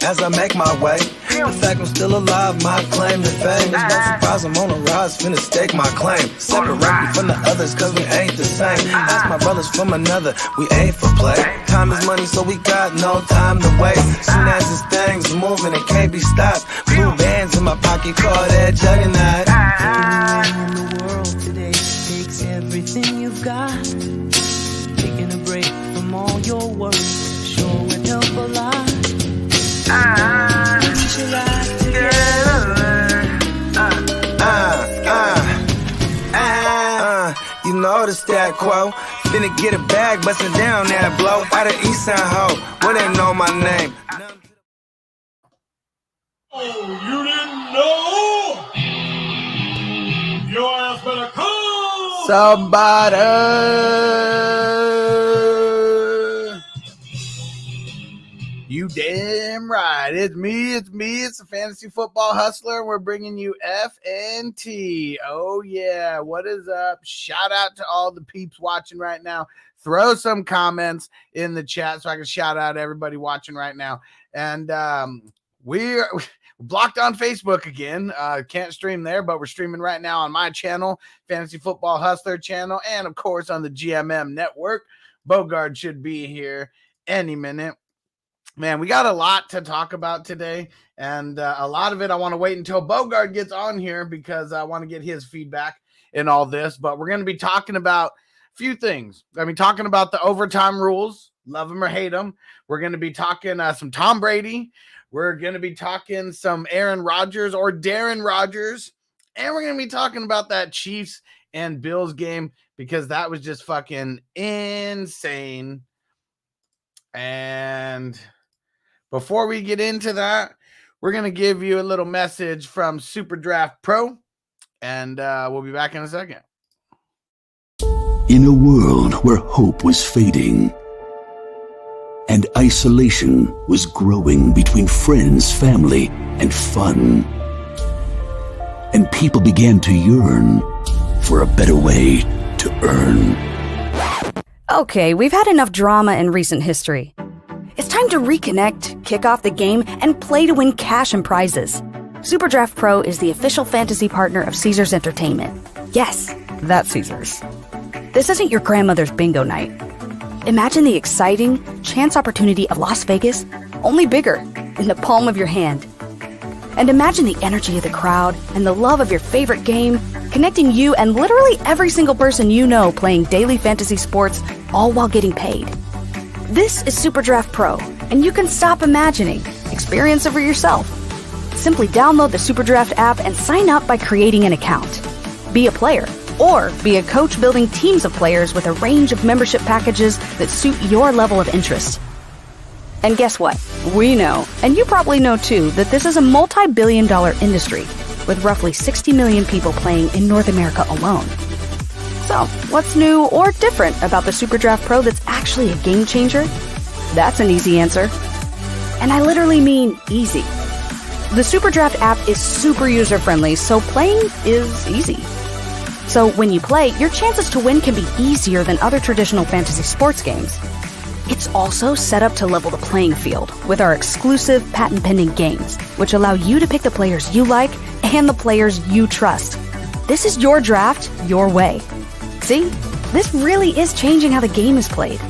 as I make my way. The fact I'm still alive, my claim to fame. It's no surprise I'm on a rise, finna stake my claim. Separate me from the others, cause we ain't the same. Ask my brothers from another, we ain't for play. Time is money, so we got no time to waste. Soon as this thing's moving, it can't be stopped. Blue bands in my pocket, call that juggernaut. Anywhere in the world today takes everything you've got. Taking a break from all your work sure would help a lot. We should ride together. You know the stat quo. Finna get a bag, bustin' down that blow. Out of East Side Ho, where they know my name. Oh, you didn't know? Your ass better call somebody. You damn right. It's me. It's the Fantasy Football Hustler. We're bringing you FNT. Oh, yeah. What is up? Shout out to all the peeps watching right now. Throw some comments in the chat so I can shout out everybody watching right now. And we're blocked on Facebook again. Can't stream there, but we're streaming right now on my channel, Fantasy Football Hustler channel, and, of course, on the GMM Network. Bogard should be here any minute. Man, we got a lot to talk about today, and a lot of it I want to wait until Bogard gets on here because I want to get his feedback in all this. But we're going to be talking about a few things. I mean, talking about the overtime rules, love them or hate them. We're going to be talking some Tom Brady. We're going to be talking some Aaron Rodgers or Darren Rodgers, and we're going to be talking about that Chiefs and Bills game because that was just fucking insane. And before we get into that, we're going to give you a little message from Super Draft Pro, and we'll be back in a second. In a world where hope was fading and isolation was growing between friends, family, and fun, and people began to yearn for a better way to earn. Okay, we've had enough drama in recent history. It's time to reconnect, kick off the game, and play to win cash and prizes. Superdraft Pro is the official fantasy partner of Caesars Entertainment. Yes, that's Caesars. This isn't your grandmother's bingo night. Imagine the exciting chance opportunity of Las Vegas, only bigger, in the palm of your hand. And imagine the energy of the crowd and the love of your favorite game, connecting you and literally every single person you know playing daily fantasy sports, all while getting paid. This is Superdraft Pro, and you can stop imagining. Experience it for yourself. Simply download the Superdraft app and sign up by creating an account. Be a player, or be a coach building teams of players with a range of membership packages that suit your level of interest. And guess what? We know, and you probably know too, that this is a multi-billion-dollar industry with roughly 60 million people playing in North America alone. So, what's new or different about the Superdraft Pro that's actually a game changer? That's an easy answer. And I literally mean easy. The Superdraft app is super user-friendly, so playing is easy. So when you play, your chances to win can be easier than other traditional fantasy sports games. It's also set up to level the playing field with our exclusive patent-pending games, which allow you to pick the players you like and the players you trust. This is your draft, your way. See? This really is changing how the game is played.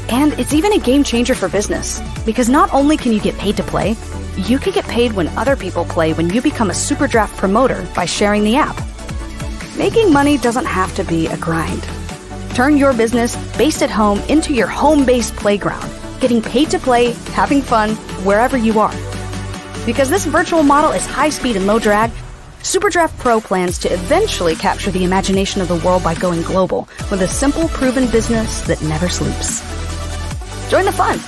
And it's even a game changer for business, because not only can you get paid to play, you can get paid when other people play when you become a Superdraft promoter by sharing the app. Making money doesn't have to be a grind. Turn your business based at home into your home-based playground, getting paid to play, having fun, wherever you are. Because this virtual model is high speed and low drag, Superdraft Pro plans to eventually capture the imagination of the world by going global with a simple, proven business that never sleeps. Join the fun.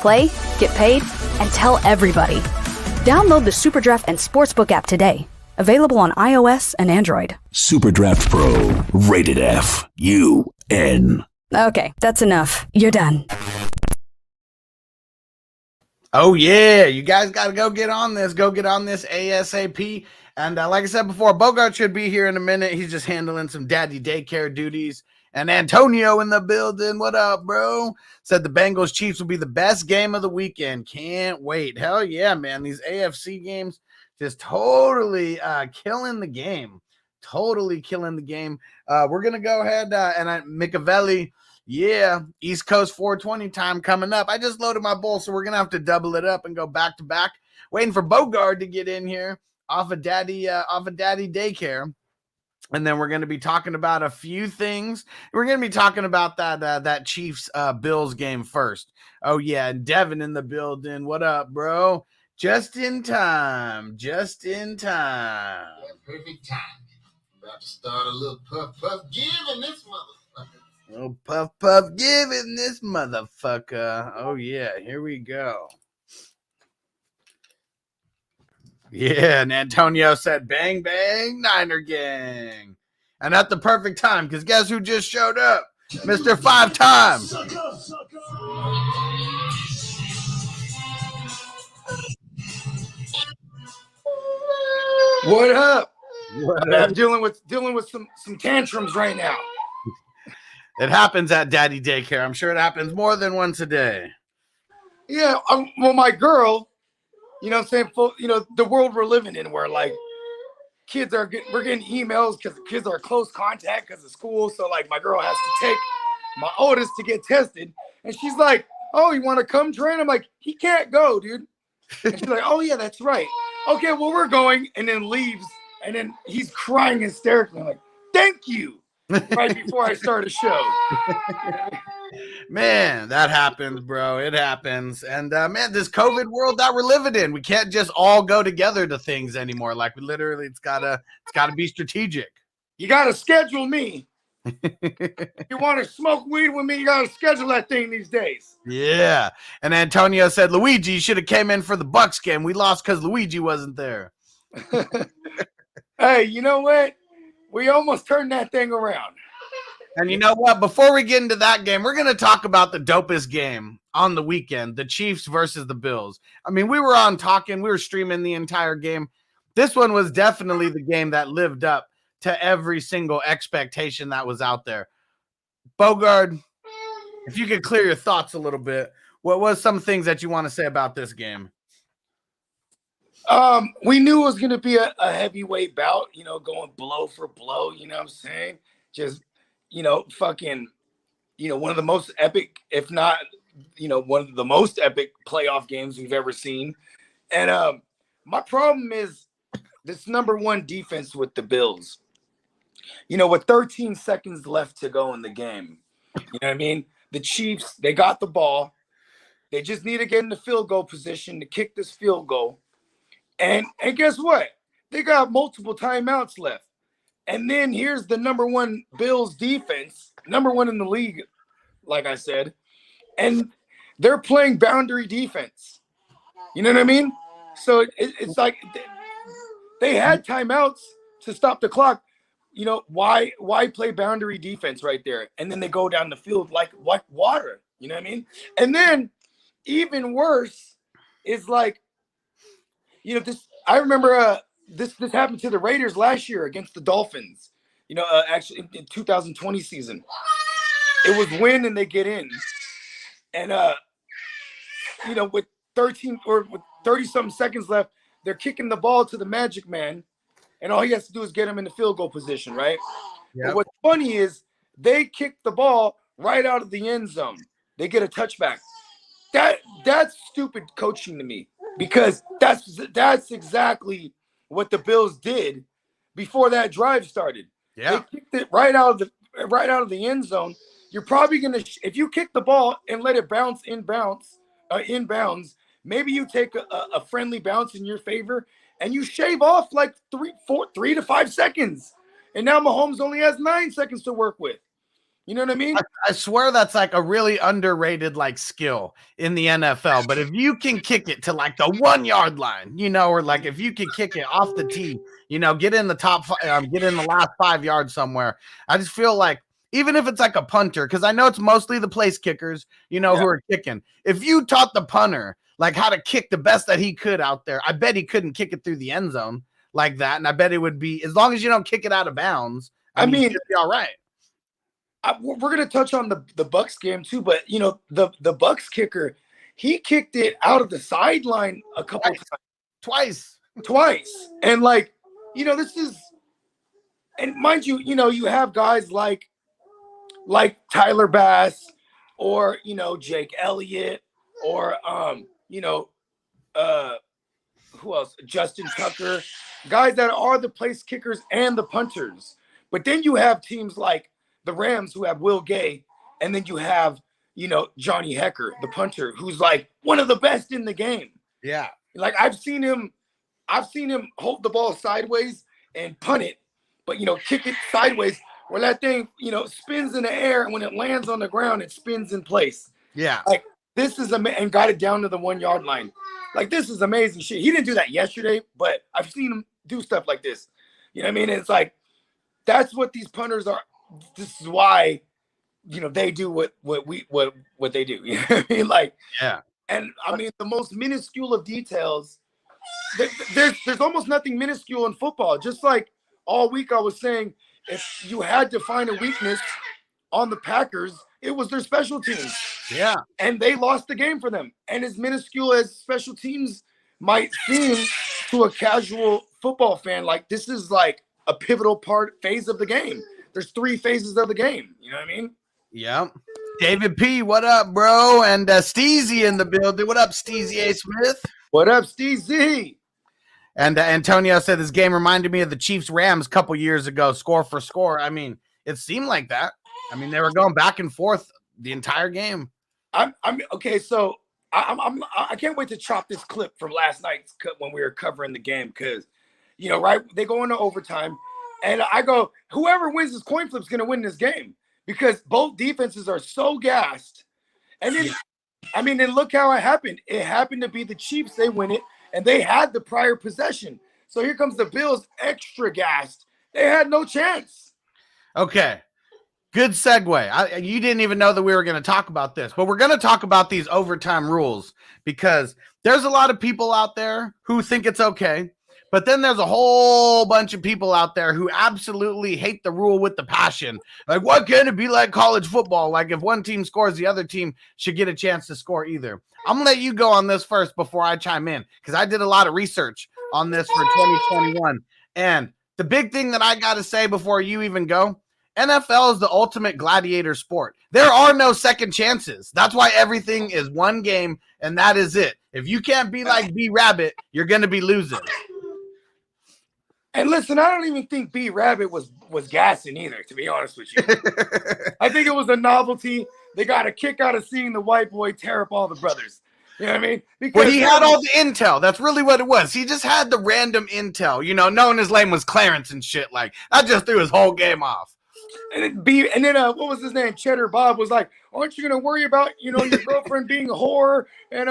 Play, get paid, and tell everybody. Download the Superdraft and Sportsbook app today. Available on iOS and Android. Superdraft Pro, rated F, UN. Okay, that's enough. You're done. Oh, yeah. You guys got to go get on this. Go get on this ASAP. And like I said before, Bogart should be here in a minute. He's just handling some daddy daycare duties. And Antonio in the building. What up, bro? Said the Bengals Chiefs will be the best game of the weekend. Can't wait. Hell yeah, man. These AFC games just totally killing the game. Totally killing the game. We're going to go ahead and Mcadoo. Yeah, East Coast 420 time coming up. I just loaded my bowl, so we're going to have to double it up and go back to back. Waiting for Bogard to get in here off of daddy daycare. And then we're going to be talking about a few things. We're going to be talking about that Chiefs Bills game first. Oh, yeah. And Devin in the building. What up, bro? Just in time. Just in time. Yeah, perfect time. About to start a little puff giving this motherfucker. Little puff giving this motherfucker. Oh, yeah. Here we go. Yeah, and Antonio said, bang, bang, Niner gang. And at the perfect time, because guess who just showed up? Mr. 5-time. What up? I'm dealing with some tantrums right now. It happens at daddy daycare. I'm sure it happens more than once a day. Yeah, well, my girl, you know what I'm saying? The world we're living in where, like, we're getting emails because the kids are close contact because of school. So, like, my girl has to take my oldest to get tested. And she's like, oh, you want to come train? I'm like, he can't go, dude. And she's like, oh, yeah, that's right. Okay, well, we're going. And then leaves. And then he's crying hysterically. I'm like, thank you. Right before I start a show. Man, that happens, bro. It happens. And man, this COVID world that we're living in, we can't just all go together to things anymore. Like, we literally, it's gotta be strategic. You gotta schedule me. You want to smoke weed with me? You gotta schedule that thing these days. Yeah. And Antonio said, Luigi should have came in for the Bucks game. We lost because Luigi wasn't there. Hey, you know what? We almost turned that thing around. And you know what? Before we get into that game, we're going to talk about the dopest game on the weekend, the Chiefs versus the Bills. I mean, we were streaming the entire game. This one was definitely the game that lived up to every single expectation that was out there. Bogard, if you could clear your thoughts a little bit, what was some things that you want to say about this game? We knew it was going to be a heavyweight bout, going blow for blow, you know what I'm saying? Just, fucking, one of the most epic, if not, one of the most epic playoff games we've ever seen. And my problem is this number one defense with the Bills. With 13 seconds left to go in the game, you know what I mean? The Chiefs, they got the ball. They just need to get in the field goal position to kick this field goal. And guess what? They got multiple timeouts left. And then here's the number one Bills defense, number one in the league, like I said. And they're playing boundary defense. You know what I mean? So it's like they had timeouts to stop the clock. Why play boundary defense right there? And then they go down the field like water. You know what I mean? And then even worse is like, I remember this happened to the Raiders last year against the Dolphins. Actually in 2020 season, it was win and they get in, and with 13 or with 30 something seconds left, they're kicking the ball to the Magic Man, and all he has to do is get him in the field goal position, right? Yep. But what's funny is they kick the ball right out of the end zone. They get a touchback. That's stupid coaching to me. Because that's exactly what the Bills did before that drive started. Yeah, they kicked it right out of the end zone. You're probably gonna, if you kick the ball and let it bounce inbounds, maybe you take a friendly bounce in your favor and you shave off like 3 to 5 seconds, and now Mahomes only has 9 seconds to work with. You know what I mean? I swear that's like a really underrated like skill in the NFL. But if you can kick it to like the 1 yard line, or like if you can kick it off the tee, get in the get in the last 5 yards somewhere. I just feel like even if it's like a punter, because I know it's mostly the place kickers, who are kicking. If you taught the punter like how to kick the best that he could out there, I bet he couldn't kick it through the end zone like that. And I bet it would be, as long as you don't kick it out of bounds, I mean, it'd be all right. we're going to touch on the Bucks game too, but the Bucks kicker, he kicked it out of the sideline a couple twice, and this is, and mind you, you have guys like Tyler Bass or Jake Elliott or who else? Justin Tucker, guys that are the place kickers and the punters. But then you have teams like the Rams who have Will Gay, and then you have, Johnny Hecker, the punter, who's like one of the best in the game. Yeah. Like I've seen him hold the ball sideways and punt it, but kick it sideways where that thing, spins in the air, and when it lands on the ground, it spins in place. Yeah. Like this is and got it down to the 1 yard line. Like this is amazing shit. He didn't do that yesterday, but I've seen him do stuff like this. You know what I mean? And it's like that's what these punters are. This is why, they do what they do. You know what I mean? Like, yeah. And I mean, the most minuscule of details. There's almost nothing minuscule in football. Just like all week I was saying, if you had to find a weakness on the Packers, it was their special teams. Yeah. And they lost the game for them. And as minuscule as special teams might seem to a casual football fan, like this is like a pivotal phase of the game. There's 3 phases of the game. You know what I mean? Yeah. David P, what up, bro? And Steezy in the building. What up, Steezy A. Smith? What up, Steezy? And Antonio said this game reminded me of the Chiefs-Rams a couple years ago, score for score. I mean, it seemed like that. I mean, they were going back and forth the entire game. I'm okay. So I can't wait to chop this clip from last night's when we were covering the game because, right? They go into overtime, and I go, whoever wins this coin flip is going to win this game because both defenses are so gassed. And then, then look how it happened. It happened to be the Chiefs. They win it, and they had the prior possession. So here comes the Bills, extra gassed. They had no chance. Okay. Good segue. You didn't even know that we were going to talk about this, but we're going to talk about these overtime rules because there's a lot of people out there who think it's okay, but then there's a whole bunch of people out there who absolutely hate the rule with the passion. Like, what can it be like college football? Like, if one team scores, the other team should get a chance to score either. I'm going to let you go on this first before I chime in because I did a lot of research on this for 2021. And the big thing that I got to say before you even go, NFL is the ultimate gladiator sport. There are no second chances. That's why everything is one game, and that is it. If you can't be like B Rabbit, you're going to be losing. And listen, I don't even think B Rabbit was gassing either, to be honest with you. I think it was a novelty. They got a kick out of seeing the white boy tear up all the brothers. You know what I mean? Because he had all the intel. That's really what it was. He just had the random intel, knowing his name was Clarence and shit. Like, that just threw his whole game off. And then what was his name? Cheddar Bob was like, "Aren't you gonna worry about your girlfriend being a whore and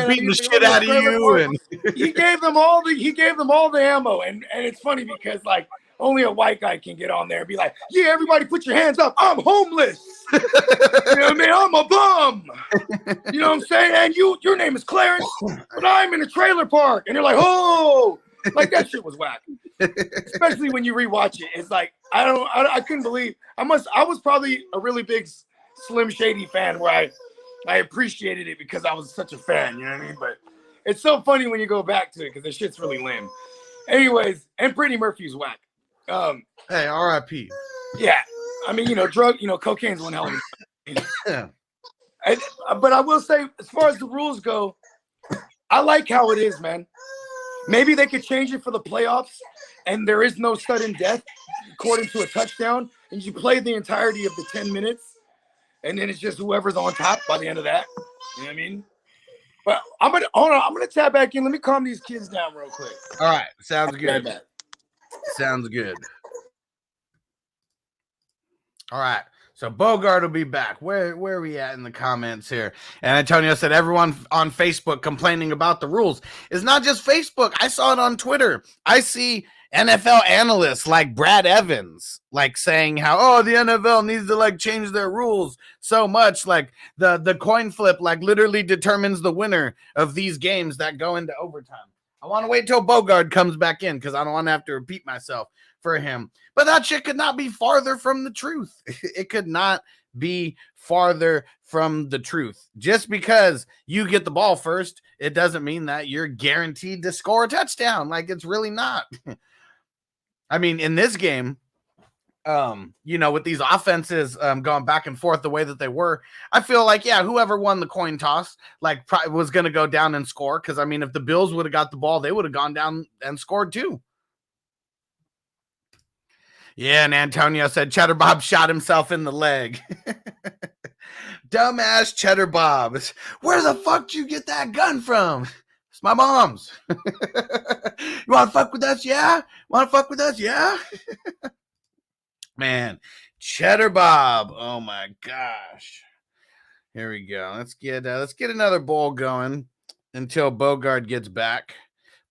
beating the shit out of you?" And he gave them all the ammo, and it's funny because like only a white guy can get on there and be like, "Yeah, everybody, put your hands up. I'm homeless. You know what I mean? I'm a bum. You know what I'm saying? And your name is Clarence, but I'm in a trailer park." And they're like, "Oh." Like that shit was whack, especially when you rewatch it. It's like I couldn't believe I was probably a really big Slim Shady fan where I appreciated it because I was such a fan. You know what I mean? But it's so funny when you go back to it because the shit's really lame. Anyways, and Brittany Murphy's whack. Hey, R.I.P. Yeah, I mean cocaine's one hell of a. Yeah. But I will say, as far as the rules go, I like how it is, man. Maybe they could change it for the playoffs, and there is no sudden death according to a touchdown, and you play the entirety of the 10 minutes, and then it's just whoever's on top by the end of that. You know what I mean? But I'm gonna tap back in. Let me calm these kids down real quick. All right, sounds good. Sounds good. All right. So Bogard will be back. Where are we at in the comments here? And Antonio said everyone on Facebook complaining about the rules. It's not just Facebook. I saw it on Twitter. I see NFL analysts like Brad Evans like saying how, the NFL needs to like change their rules so much. Like the coin flip like literally determines the winner of these games that go into overtime. I want to wait till Bogard comes back in because I don't want to have to repeat myself for him. But that shit could not be farther from the truth. It could not be farther from the truth. Just because you get the ball first, it doesn't mean that you're guaranteed to score a touchdown. Like, it's really not. I mean, in this game, with these offenses going back and forth the way that they were, I feel like, whoever won the coin toss, like, was going to go down and score. Because, I mean, if the Bills would have got the ball, they would have gone down and scored too. Yeah, and Antonio said Cheddar Bob shot himself in the leg. Dumbass Cheddar Bob. Where the fuck did you get that gun from? It's my mom's. You want to fuck with us? Yeah? Want to fuck with us? Yeah? Man, Cheddar Bob. Oh my gosh. Here we go. Let's get another bowl going until Bogard gets back.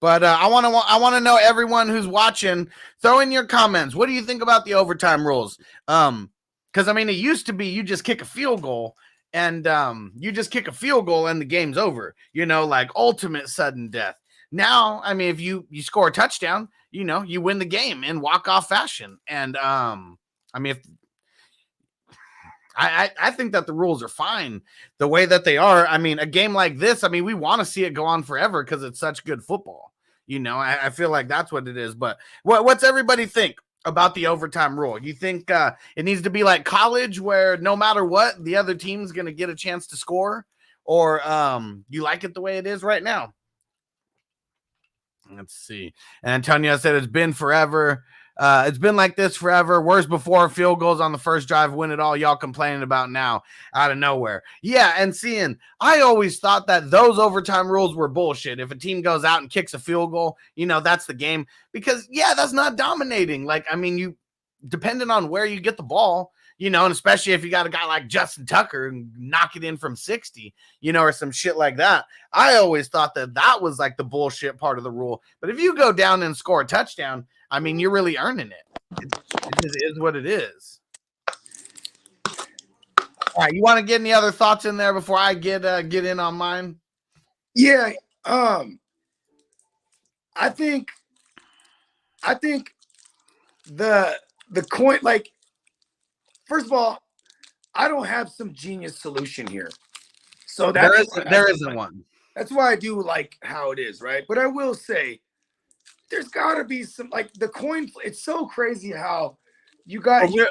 But I want to know, everyone who's watching, throw in your comments. What do you think about the overtime rules? Because I mean, it used to be you just kick a field goal and the game's over. Like ultimate sudden death. Now, I mean, if you score a touchdown, you win the game in walk-off fashion. And I mean, I think that the rules are fine the way that they are. I mean, a game like this, I mean, we want to see it go on forever because it's such good football. I feel like that's what it is. But what's everybody think about the overtime rule? You think it needs to be like college where no matter what, the other team's going to get a chance to score? Or you like it the way it is right now? Let's see. Antonio said it's been forever. It's been like this forever. Whereas before, field goals on the first drive win it all. Y'all complaining about now out of nowhere. Yeah, and I always thought that those overtime rules were bullshit. If a team goes out and kicks a field goal, that's the game. Because, that's not dominating. Like, I mean, you depending on where you get the ball, and especially if you got a guy like Justin Tucker and knock it in from 60, or some shit like that. I always thought that was like the bullshit part of the rule. But if you go down and score a touchdown, I mean, you're really earning it. It just is what it is. All right, you want to get any other thoughts in there before I get in on mine? Yeah, I think the coin, like, first of all, I don't have some genius solution here, so there isn't one. That's why I do like how it is, right? But I will say, there's got to be some, like, the coin. It's so crazy how you got to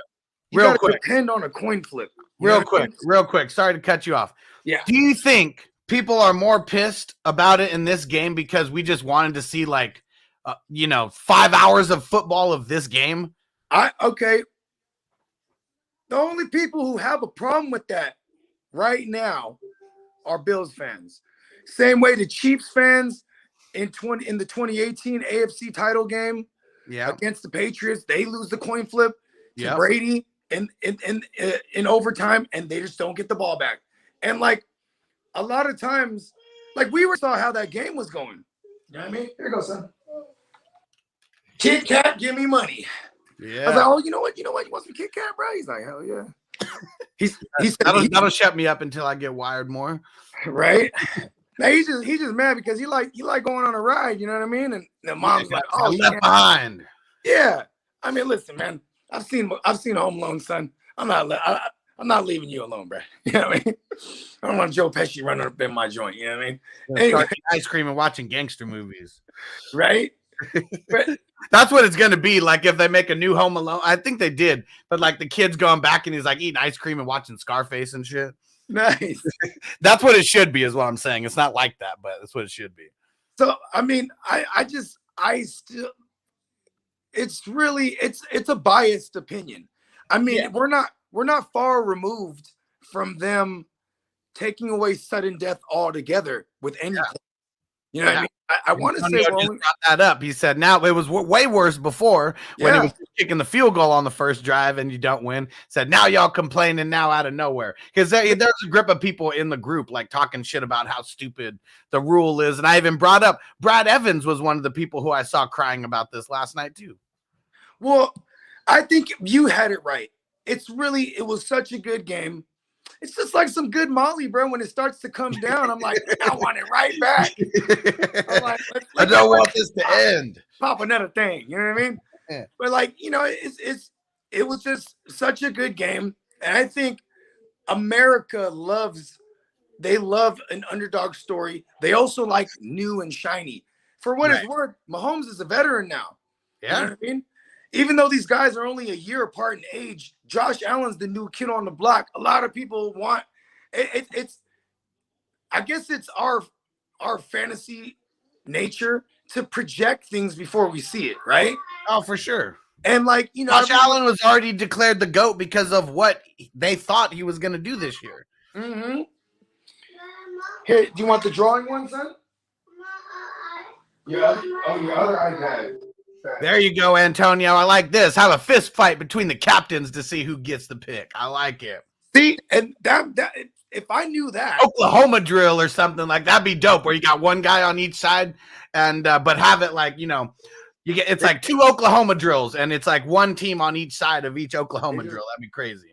depend on a coin flip. Real quick. Sorry to cut you off. Yeah. Do you think people are more pissed about it in this game because we just wanted to see 5 hours of football of this game? Okay. The only people who have a problem with that right now are Bills fans. Same way the Chiefs fans in the 2018 AFC title game against the Patriots, they lose the coin flip to Brady in overtime, and they just don't get the ball back. And like a lot of times, like we saw how that game was going. You know what I mean? Here you go, son. Kit Kat, give me money. Yeah. I was like, oh, you know what? You want some Kit Kat, bro? He's like, hell yeah. He said that'll shut me up until I get wired more. Right? Now he's just mad because he like going on a ride, you know what I mean? And the mom's like, oh, left behind. Yeah. I mean, listen, man. I've seen Home Alone, son. I'm not leaving you alone, bro. You know what I mean? I don't want Joe Pesci running up in my joint. You know what I mean? Anyway, ice cream and watching gangster movies, right? But that's what it's gonna be like if they make a new Home Alone. I think they did, but like the kid's going back and he's like eating ice cream and watching Scarface and shit. Nice. That's what it should be, is what I'm saying. It's not like that, but that's what it should be. So I mean, it's a biased opinion. I mean, we're not far removed from them taking away sudden death altogether with any. You know what I mean? I want to say brought that up. He said now it was way worse before when he was kicking the field goal on the first drive and you don't win. Said now y'all complaining now out of nowhere because there's a grip of people in the group like talking shit about how stupid the rule is. And I even brought up Brad Evans was one of the people who I saw crying about this last night too. Well, I think you had it right. It was such a good game. It's just like some good Molly, bro. When it starts to come down, I'm like, I want it right back. I'm like, I don't want this to end. Pop another thing. You know what I mean? But like, it was just such a good game. And I think America they love an underdog story. They also like new and shiny. For what it's worth, Mahomes is a veteran now. Yeah. You know what I mean? Even though these guys are only a year apart in age, Josh Allen's the new kid on the block. A lot of people want it's I guess it's our fantasy nature to project things before we see it, right? Oh, for sure. And like, Josh Allen was already declared the GOAT because of what they thought he was going to do this year. Mm-hmm. Here, do you want the drawing one, son? Your other iPad. There you go, Antonio. I like this. Have a fist fight between the captains to see who gets the pick. I like it. See, and that if I knew that Oklahoma drill or something like that'd be dope. Where you got one guy on each side, and but have it like you get it's like 2 Oklahoma drills, and it's like one team on each side of each Oklahoma drill. That'd be crazy.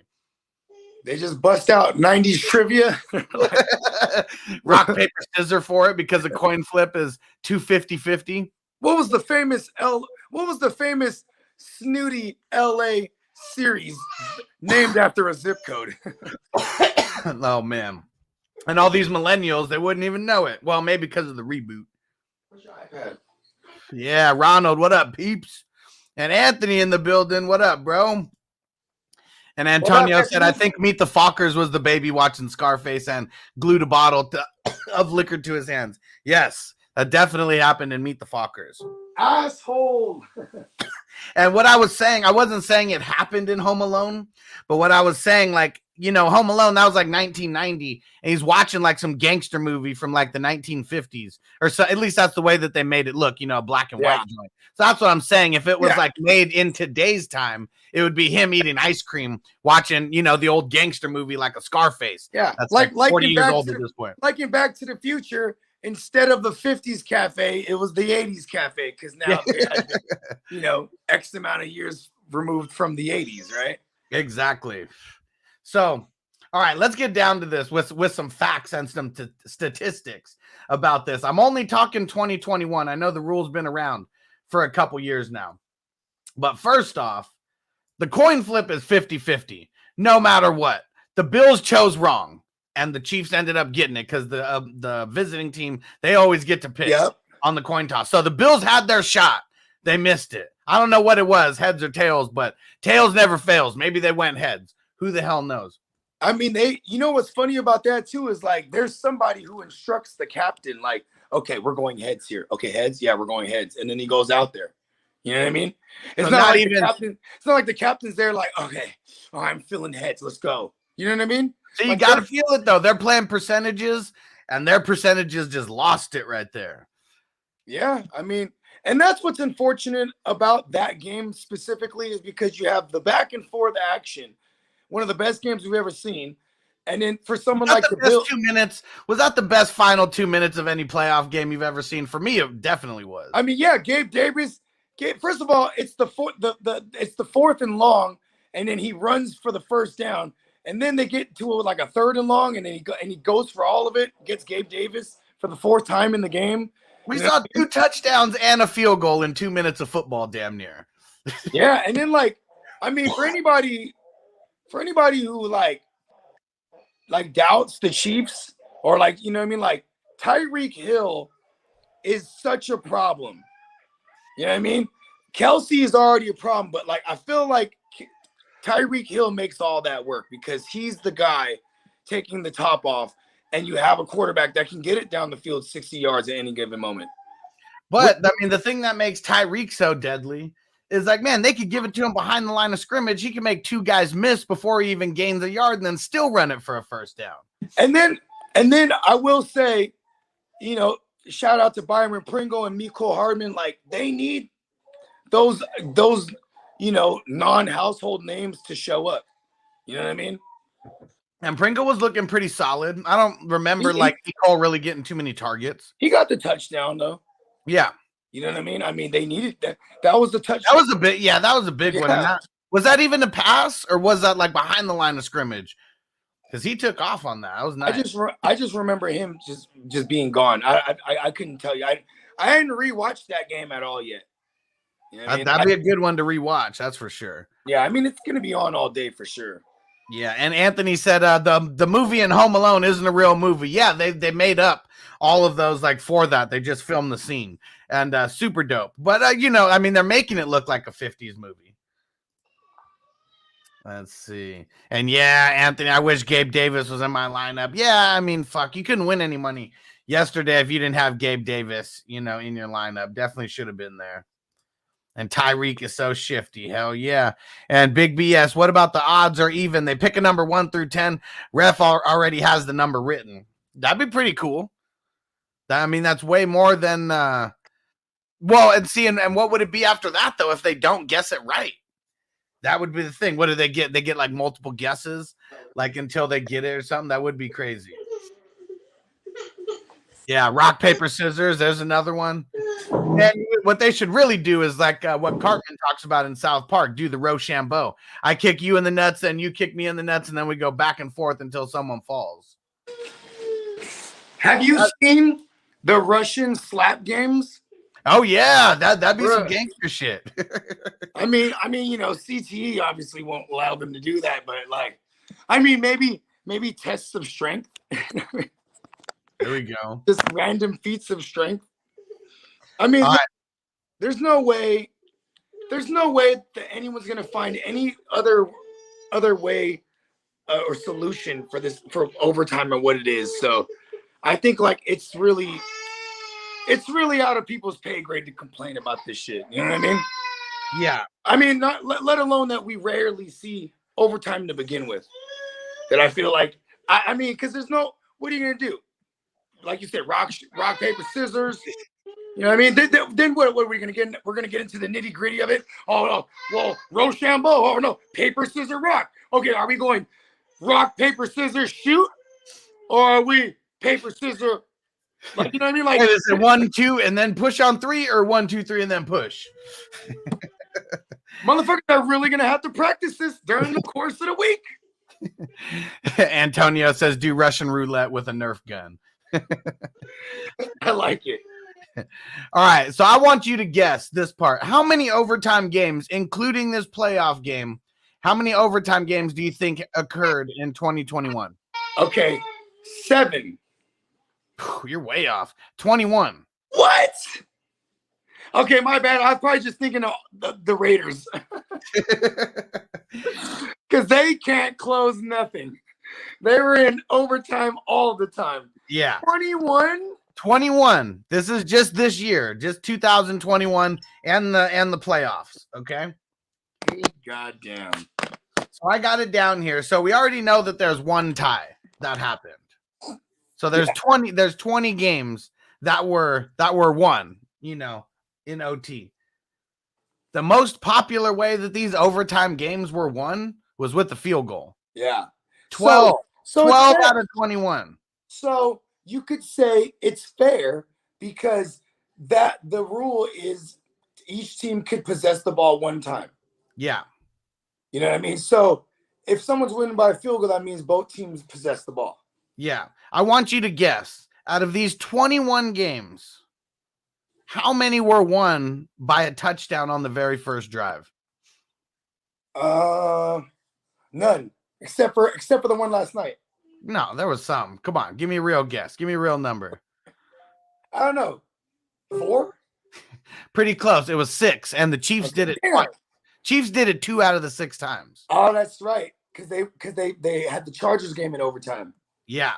They just bust out 90s trivia. Rock, paper, scissors for it because the coin flip is 250-50. What was the famous snooty LA series named after a zip code? Oh man. And all these millennials, they wouldn't even know it. Well, maybe because of the reboot. Where's your iPad? Yeah, Ronald, what up, peeps? And Anthony in the building, what up, bro? And Antonio said, I think Meet the Fockers was the baby watching Scarface and glued a bottle of liquor to his hands. Yes, that definitely happened in Meet the Fockers. Asshole. And what I was saying, I wasn't saying it happened in Home Alone, but what I was saying, like, Home Alone, that was like 1990, and he's watching like some gangster movie from like the 1950s, or so. At least that's the way that they made it look, a black and white joint. So that's what I'm saying. If it was like made in today's time, it would be him eating ice cream, watching, the old gangster movie like a Scarface. Yeah, that's like 40 years old at this point. Like in Back to the Future, instead of the 50s cafe, it was the 80s cafe because now they had, X amount of years removed from the 80s, right? Exactly. So, all right, let's get down to this with some facts and some statistics about this. I'm only talking 2021. I know the rule's been around for a couple years now. But first off, the coin flip is 50-50, no matter what. The Bills chose wrong, and the Chiefs ended up getting it because the visiting team, they always get to pick on the coin toss. So the Bills had their shot. They missed it. I don't know what it was, heads or tails, but tails never fails. Maybe they went heads. Who the hell knows? I mean, what's funny about that too is like there's somebody who instructs the captain, like, okay, we're going heads here. Okay, heads, yeah, we're going heads, and then he goes out there. You know what I mean? It's not like the captain's there, like, okay, I'm feeling heads, let's go. You know what I mean? So you got to feel it though. They're playing percentages, and their percentages just lost it right there. Yeah, I mean, and that's what's unfortunate about that game specifically is because you have the back and forth action. One of the best games we've ever seen. And then for someone like the Bills, 2 minutes, was that the best final 2 minutes of any playoff game you've ever seen? For me, it definitely was. I mean, yeah, Gabe Davis. First of all, it's the fourth and long, and then he runs for the first down, and then they get to like a third and long, and then he goes for all of it, gets Gabe Davis for the 4th time in the game. We saw 2 touchdowns and a field goal in 2 minutes of football, damn near. Yeah, and then like, I mean, for anybody who like doubts the Chiefs or like, like Tyreek Hill is such a problem. You know what I mean? Kelsey is already a problem, but like I feel like Tyreek Hill makes all that work because he's the guy taking the top off, and you have a quarterback that can get it down the field 60 yards at any given moment. But I mean, the thing that makes Tyreek so deadly is like, man, they could give it to him behind the line of scrimmage. He can make 2 guys miss before he even gains a yard and then still run it for a first down. And then I will say, shout out to Byron Pringle and Mecole Hardman. Like they need those non-household names to show up. You know what I mean? And Pringle was looking pretty solid. I don't remember Mecole really getting too many targets. He got the touchdown though. Yeah. You know what I mean? I mean, they needed that. That was the touchdown. That was a big, that was a big one. Was that even a pass, or was that like behind the line of scrimmage? Because he took off on that. That was nice. I just remember him just being gone. I couldn't tell you. I hadn't rewatched that game at all yet. You know what I mean? That'd be a good one to rewatch. That's for sure. Yeah, I mean, it's going to be on all day for sure. Yeah, and Anthony said the movie in Home Alone isn't a real movie. Yeah, they made up all of those like for that. They just filmed the scene and super dope. But I mean, they're making it look like a 50s movie. Let's see. And yeah, Anthony, I wish Gabe Davis was in my lineup. Yeah, I mean, fuck, you couldn't win any money yesterday if you didn't have Gabe Davis, in your lineup. Definitely should have been there. And Tyreek is so shifty. Hell yeah. And Big BS, what about the odds or even? They pick a number 1 through 10. Ref already has the number written. That'd be pretty cool. I mean, that's way more than and what would it be after that though if they don't guess it right? That would be the thing. What do they get? They get like multiple guesses, like until they get it or something. That would be crazy. Yeah, rock, paper, scissors. There's another one. And what they should really do is like what Cartman talks about in South Park, do the Rochambeau. I kick you in the nuts, and you kick me in the nuts, and then we go back and forth until someone falls. Have you seen the Russian slap games? Oh, yeah. That'd be some gangster shit. I mean, CTE obviously won't allow them to do that, but maybe tests of strength. There we go. Just random feats of strength. I mean, there's no way that anyone's gonna find any other way or solution for overtime or what it is. So I think like it's really out of people's pay grade to complain about this shit. You know what I mean? Yeah. I mean, not let alone that we rarely see overtime to begin with. That I feel like I mean, because there's no. What are you gonna do? Like you said, rock, paper, scissors. You know what I mean? Then what are we going to get? We're going to get into the nitty gritty of it. Oh, no. Well, Rochambeau. Oh, no. Paper, scissors, rock. Okay, are we going rock, paper, scissors, shoot? Or are we paper, scissors? Like, you know what I mean? Like, is it 1, 2, and then push on 3 or 1, 2, 3, and then push? Motherfuckers are really going to have to practice this during the course of the week. Antonio says, do Russian roulette with a Nerf gun. I like it. All right, so I want you to guess this part. How many overtime games, including this playoff game, how many overtime games do you think occurred in 2021? Okay, 7. You're way off. 21. What? Okay, my bad. I was probably just thinking of the Raiders. Because they can't close nothing. They were in overtime all the time. Yeah. 21. This is just this year, just 2021 and the playoffs. Okay. Goddamn. So I got it down here. So we already know that there's one tie that happened. So there's 20 games that were won, in OT. The most popular way that these overtime games were won was with the field goal. Yeah. 12 12 out of 21. So you could say it's fair because the rule is each team could possess the ball one time. Yeah. You know what I mean? So if someone's winning by a field goal, that means both teams possess the ball. Yeah. I want you to guess, out of these 21 games, how many were won by a touchdown on the very first drive? None. Except for the one last night. No, there was some. Come on, give me a real guess. Give me a real number. I don't know. 4? Pretty close. It was 6, and the Chiefs did it twice. Chiefs did it 2 out of the 6 times. Oh, that's right. Because they had the Chargers game in overtime. Yeah.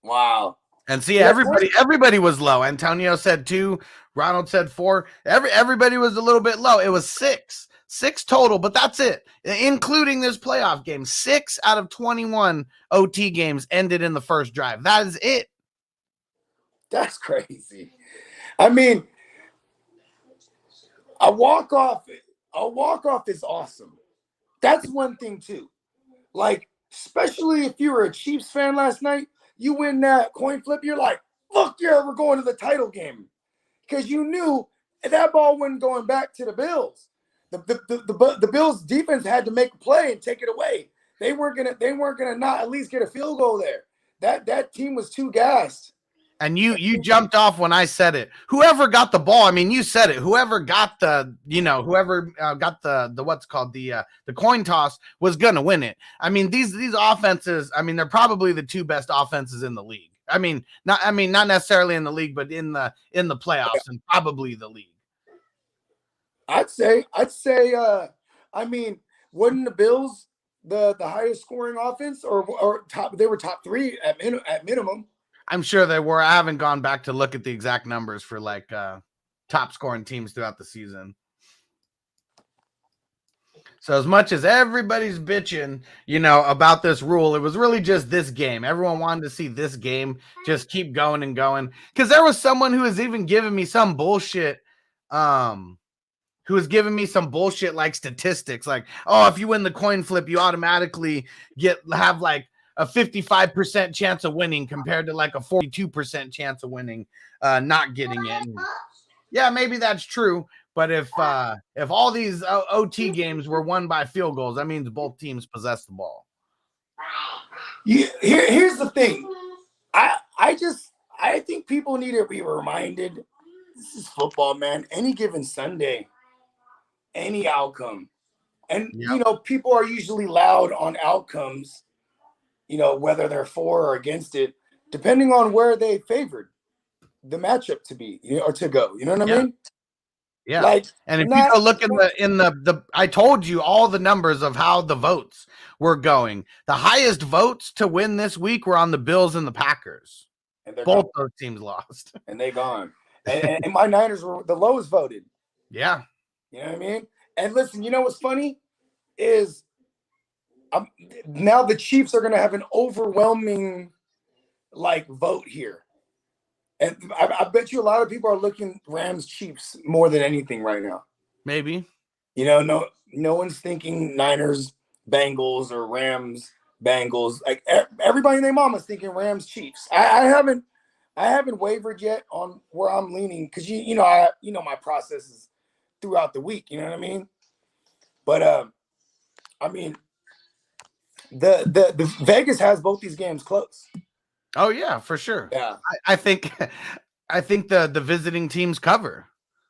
Wow. And see, everybody was low. Antonio said 2. Ronald said 4. Everybody was a little bit low. It was 6. 6 total, but that's it, including this playoff game. 6 out of 21 OT games ended in the first drive. That is it. That's crazy. I mean, a walk-off is awesome. That's one thing, too. Like, especially if you were a Chiefs fan last night, you win that coin flip, you're like, fuck yeah, we're going to the title game. Because you knew that ball wasn't going back to the Bills. The Bills defense had to make a play and take it away. They weren't gonna not at least get a field goal there. That team was too gassed. And you jumped off when I said it. Whoever got the ball, I mean, you said it. Whoever got whoever got the what's called the coin toss was gonna win it. I mean, these offenses. I mean, they're probably the two best offenses in the league. Not necessarily in the league, but in the playoffs and probably the league. I'd say. I mean, wasn't the Bills the highest scoring offense or top? They were top 3 at minimum. I'm sure they were. I haven't gone back to look at the exact numbers for like top scoring teams throughout the season. So as much as everybody's bitching, about this rule, it was really just this game. Everyone wanted to see this game just keep going and going. Because there was someone who was even giving me some bullshit, like statistics, like, oh, if you win the coin flip, you automatically have like a 55% chance of winning compared to like a 42% chance of winning, not getting it. And yeah, maybe that's true. But if all these OT games were won by field goals, that means both teams possess the ball. Here's the thing. I think people need to be reminded, this is football, man. Any given Sunday, any outcome. And, people are usually loud on outcomes, whether they're for or against it, depending on where they favored the matchup to be, or to go. You know what I mean? Yeah. And if you go look in the I told you all the numbers of how the votes were going. The highest votes to win this week were on the Bills and the Packers. And both those teams lost. And they gone. And my Niners were the lowest voted. Yeah. You know what I mean? And listen, you know what's funny is now the Chiefs are going to have an overwhelming vote here. And I bet you a lot of people are looking Rams Chiefs more than anything right now. Maybe. No one's thinking Niners Bengals or Rams Bengals. Like everybody and their mama's thinking Rams Chiefs. I haven't wavered yet on where I'm leaning because my process is throughout the week. You know what I mean? But the Vegas has both these games close. Oh yeah, for sure. Yeah, I think the visiting teams cover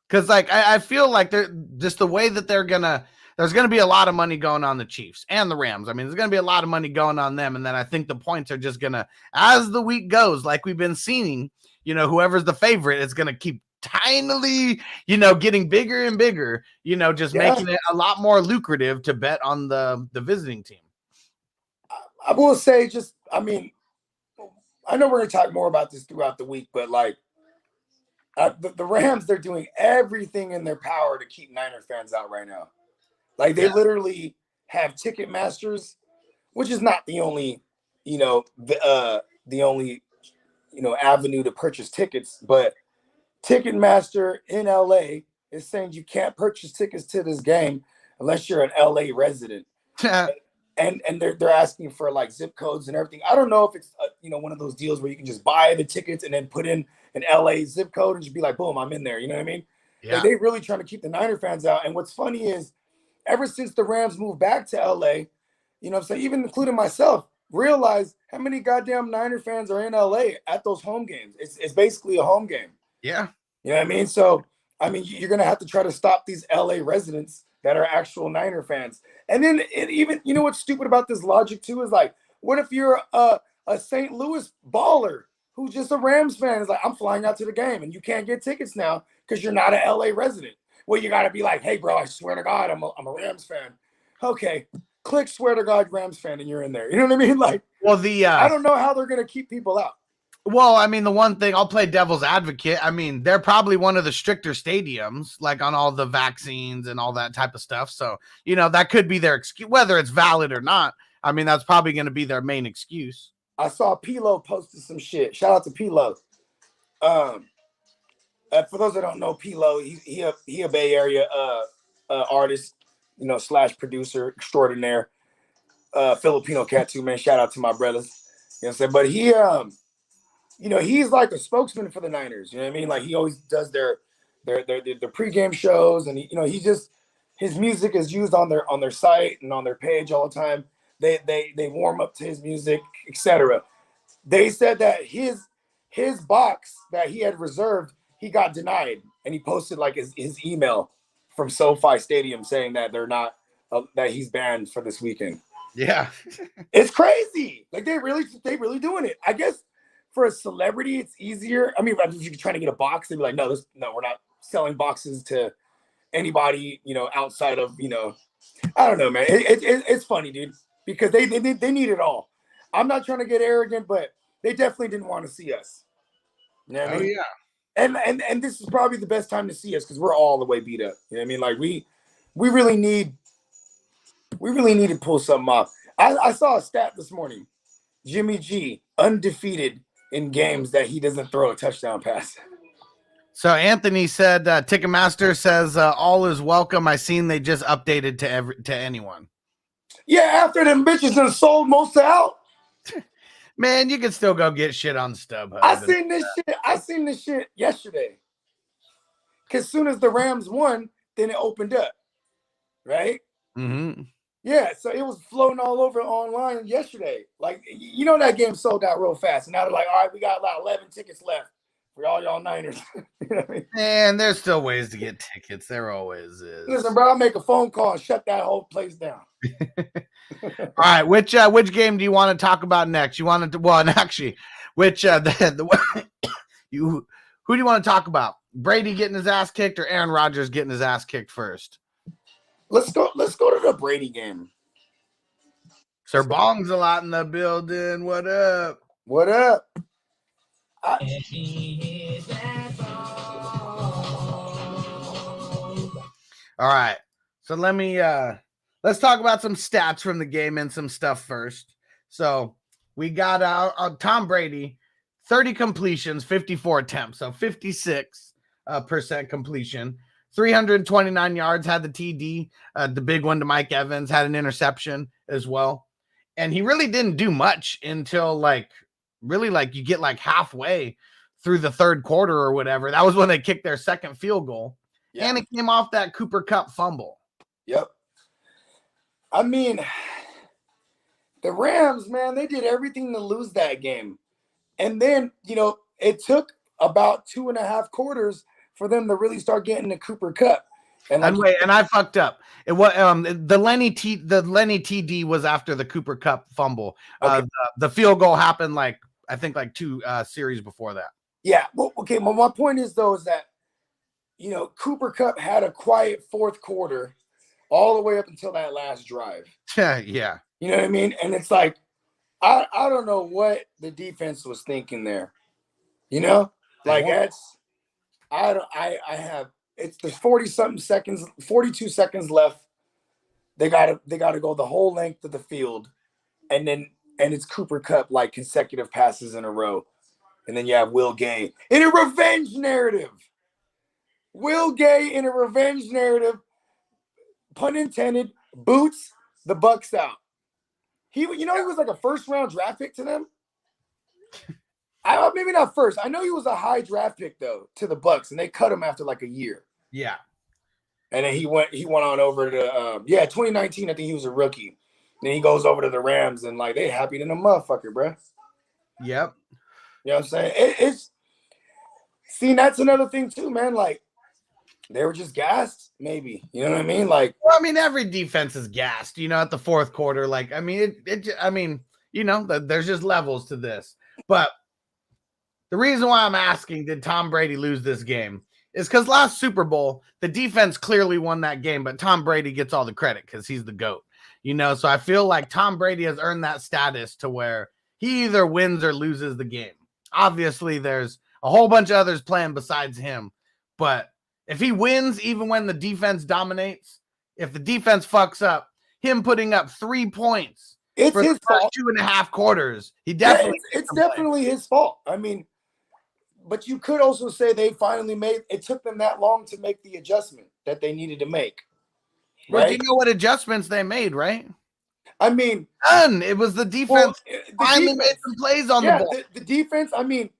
because I feel like they're just the way that there's gonna be a lot of money going on the Chiefs and the Rams. I mean, there's gonna be a lot of money going on them, and then I think the points are just gonna, as the week goes, like we've been seeing, whoever's the favorite is gonna keep tinily, getting bigger and bigger, just making it a lot more lucrative to bet on the visiting team. I will say, I know we're going to talk more about this throughout the week, but the Rams, they're doing everything in their power to keep Niner fans out right now. They literally have Ticketmasters, which is not the only, avenue to purchase tickets, but Ticketmaster in LA is saying you can't purchase tickets to this game unless you're an LA resident. And they're asking for zip codes and everything. I don't know if it's one of those deals where you can just buy the tickets and then put in an LA zip code and just be like, boom, I'm in there. You know what I mean? Yeah. They really trying to keep the Niner fans out. And what's funny is, ever since the Rams moved back to LA, even including myself, realize how many goddamn Niner fans are in LA at those home games. It's basically a home game. Yeah. You know what I mean? So you're gonna have to try to stop these LA residents that are actual Niner fans. And then even, what's stupid about this logic too is what if you're a St. Louis baller who's just a Rams fan? It's I'm flying out to the game and you can't get tickets now because you're not an LA resident. Well, you got to be hey, bro, I swear to God, I'm a Rams fan. Okay, click swear to God Rams fan and you're in there. You know what I mean? I don't know how they're going to keep people out. Well, the one thing, I'll play devil's advocate. They're probably one of the stricter stadiums, on all the vaccines and all that type of stuff. So, that could be their excuse, whether it's valid or not. That's probably going to be their main excuse. I saw Pilo posted some shit. Shout out to Pilo. For those that don't know, Pilo, he a Bay Area artist, / producer extraordinaire, Filipino cat too, man. Shout out to my brothers. You know what I'm saying? But he's like a spokesman for the Niners. You know what I mean? He always does their pregame shows, and his music is used on their site and on their page all the time. They warm up to his music, etc. They said that his his box that he had reserved, he got denied, and he posted like his email from SoFi Stadium saying that they're not that he's banned for this weekend. Yeah. It's crazy. Like they really doing it. I guess for a celebrity, it's easier. I mean, if you're trying to get a box, they'd be like, no, we're not selling boxes to anybody, outside of, I don't know, man. It's funny, dude, because they need it all. I'm not trying to get arrogant, but they definitely didn't want to see us. You know what I mean? Yeah. And this is probably the best time to see us because we're all the way beat up. You know what I mean? Like we really need to pull something off. I saw a stat this morning. Jimmy G undefeated in games that he doesn't throw a touchdown pass. So Anthony said, Ticketmaster says all is welcome. I seen they just updated to anyone. Yeah, after them bitches done sold most out. Man, you can still go get shit on StubHub. I seen this shit yesterday. Cause soon as the Rams won, then it opened up. Right? Mm-hmm. Yeah, so it was floating all over online yesterday. Like, that game sold out real fast. And now they're like, all right, we got about 11 tickets left for all y'all Niners. You know what I mean? And there's still ways to get tickets. There always is. Listen, bro, I'll make a phone call and shut that whole place down. All right, which game do you want to talk about next? You want to actually, which who do you want to talk about? Brady getting his ass kicked or Aaron Rodgers getting his ass kicked first? Let's go to the Brady game. Sir Bong's a lot in the building. What up? What up? All right. So let's talk about some stats from the game and some stuff first. So we got Tom Brady, 30 completions, 54 attempts. So 56% completion, 329 yards, had the TD, the big one to Mike Evans, had an interception as well. And he really didn't do much until you get like halfway through the third quarter or whatever. That was when they kicked their second field goal. Yeah. And it came off that Cooper Kupp fumble. Yep. I mean, the Rams, man, they did everything to lose that game. And then, it took about 2.5 quarters for them to really start getting to Cooper Kupp. And I fucked up. It was the Lenny TD was after the Cooper Kupp fumble. Okay. The field goal happened I think two series before that. Yeah. Well, okay. Well, my point is though, is that Cooper Kupp had a quiet fourth quarter all the way up until that last drive. Yeah. You know what I mean? And it's like, I don't know what the defense was thinking there. There's 40-something seconds, 42 seconds left. They gotta go the whole length of the field, and it's Cooper Kupp like consecutive passes in a row. And then you have Will Gay in a revenge narrative. Pun intended, boots the Bucks out. He was like a first-round draft pick to them. Maybe not first. I know he was a high draft pick though to the Bucks, and they cut him after like a year. Yeah. And then he went on over to 2019. I think he was a rookie. Then he goes over to the Rams, and like they happy than a motherfucker, bro. Yep. You know what I'm saying? That's another thing too, man. Like they were just gassed, maybe. You know what I mean? Like, well, I mean, every defense is gassed. At the fourth quarter. Like, I mean, there's just levels to this. But the reason why I'm asking, did Tom Brady lose this game, is because last Super Bowl, the defense clearly won that game, but Tom Brady gets all the credit because he's the GOAT. So I feel like Tom Brady has earned that status to where he either wins or loses the game. Obviously, there's a whole bunch of others playing besides him, but if he wins, even when the defense dominates, if the defense fucks up, him putting up 3 points, it's for his fault. 2.5 quarters, he definitely. It's definitely his fault. I mean, but you could also say they finally it took them that long to make the adjustment that they needed to make. Right? Well, do you know what adjustments they made, right? I mean, none. It was the defense finally made some plays on the ball. The defense, I mean,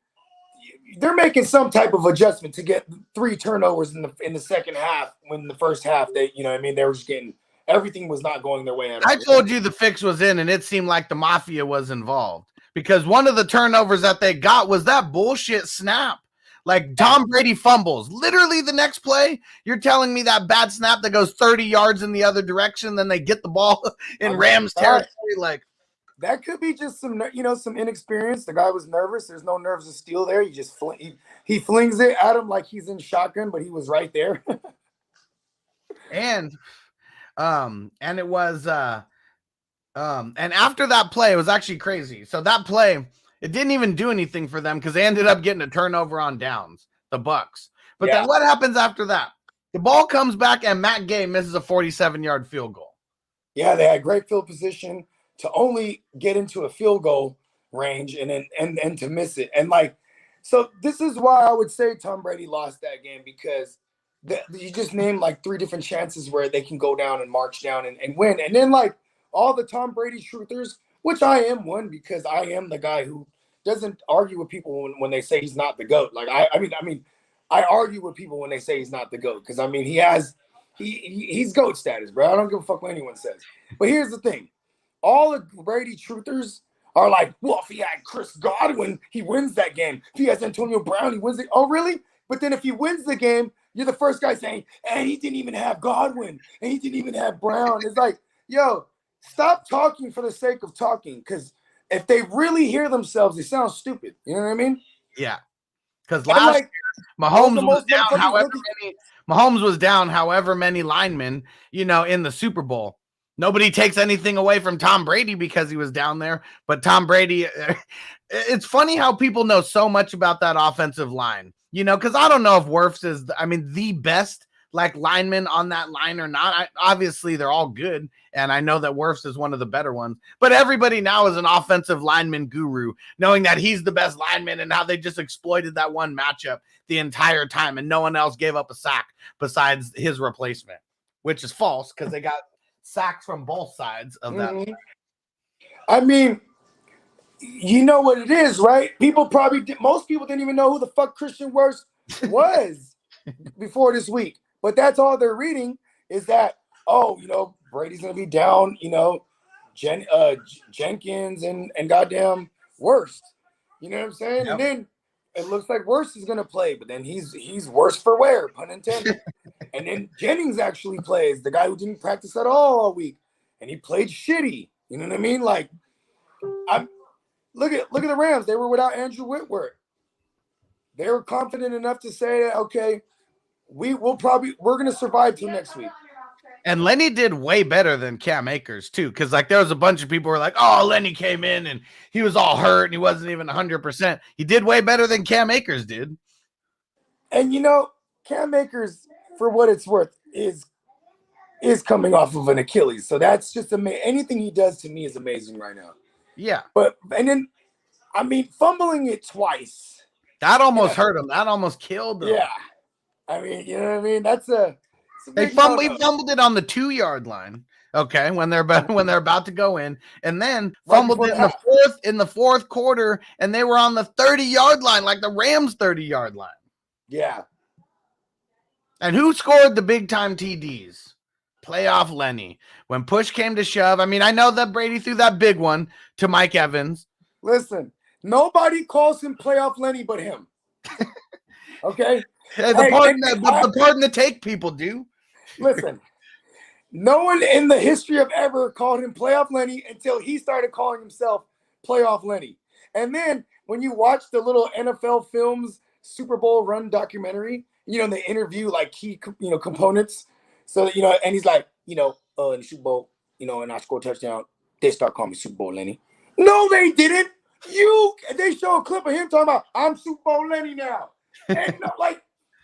they're making some type of adjustment to get 3 turnovers in the second half, when the first half, they were just getting, everything was not going their way at all. I told you the fix was in, and it seemed like the mafia was involved. because one of the turnovers that they got was that bullshit snap. Like Tom Brady fumbles. Literally the next play, you're telling me that bad snap that goes 30 yards in the other direction, then they get the ball in Rams territory. Like that could be just some, some inexperience. The guy was nervous. There's no nerves of steel there. He just he flings it at him like he's in shotgun, but he was right there. and it was and after that play, it was actually crazy. So that play, it didn't even do anything for them because they ended up getting a turnover on downs, the Bucks. But then what happens after that? The ball comes back and Matt Gay misses a 47-yard field goal. Yeah, they had great field position to only get into a field goal range and then and to miss it. And so this is why I would say Tom Brady lost that game, because you just named 3 different chances where they can go down and march down and win. And then all the Tom Brady truthers, which I am one, because I am the guy who doesn't argue with people when they say he's not the GOAT. I argue with people when they say he's not the GOAT, because he's GOAT status, bro. I don't give a fuck what anyone says. But here's the thing. All the Brady truthers are like, well, if he had Chris Godwin, he wins that game. If he has Antonio Brown, he wins it. Oh, really? But then if he wins the game, you're the first guy saying, and he didn't even have Godwin, and he didn't even have Brown. It's like, yo, stop talking for the sake of talking, because if they really hear themselves, they sound stupid. You know what I mean? Yeah. Because last year, Mahomes was down however many linemen, in the Super Bowl. Nobody takes anything away from Tom Brady because he was down there. But Tom Brady, it's funny how people know so much about that offensive line, because I don't know if Wirfs is, the best lineman on that line or not. Obviously, they're all good. And I know that Wirfs is one of the better ones. But everybody now is an offensive lineman guru, knowing that he's the best lineman and how they just exploited that one matchup the entire time. And no one else gave up a sack besides his replacement, which is false because they got sacks from both sides of that. You know what it is, right? Most people didn't even know who the fuck Christian Wirfs was before this week. But that's all they're reading is that, Brady's going to be down, Jenkins and goddamn Wirfs. You know what I'm saying? Yep. And then it looks like Wirfs is going to play, but then he's worse for wear, pun intended. And then Jennings actually plays, the guy who didn't practice at all week, and he played shitty. You know what I mean? Look at the Rams. They were without Andrew Whitworth. They were confident enough to say that, okay, we're going to survive till next week. And Lenny did way better than Cam Akers too, because there was a bunch of people who were like, "Oh, Lenny came in and he was all hurt and he wasn't even 100%." He did way better than Cam Akers did. And Cam Akers, for what it's worth, is coming off of an Achilles, so that's just amazing. Anything he does to me is amazing right now. Yeah, fumbling it twice. That almost hurt him. That almost killed him. Yeah, you know what I mean. That's he fumbled it on the 2-yard line. Okay, when they're about to go in, and then fumbled it in the fourth quarter, and they were on the 30-yard line, like the Rams' 30-yard line. Yeah. And who scored the big time TDs? Playoff Lenny. When push came to shove, I know that Brady threw that big one to Mike Evans. Listen, nobody calls him Playoff Lenny but him. Okay. The pardon to take people do. Listen, no one in the history of ever called him Playoff Lenny until he started calling himself Playoff Lenny. And then when you watch the little NFL Films Super Bowl run documentary, they interview key, components. So, and he's like, in the Super Bowl, and I scored a touchdown, they start calling me Super Bowl Lenny. No, they didn't. They show a clip of him talking about, I'm Super Bowl Lenny now. And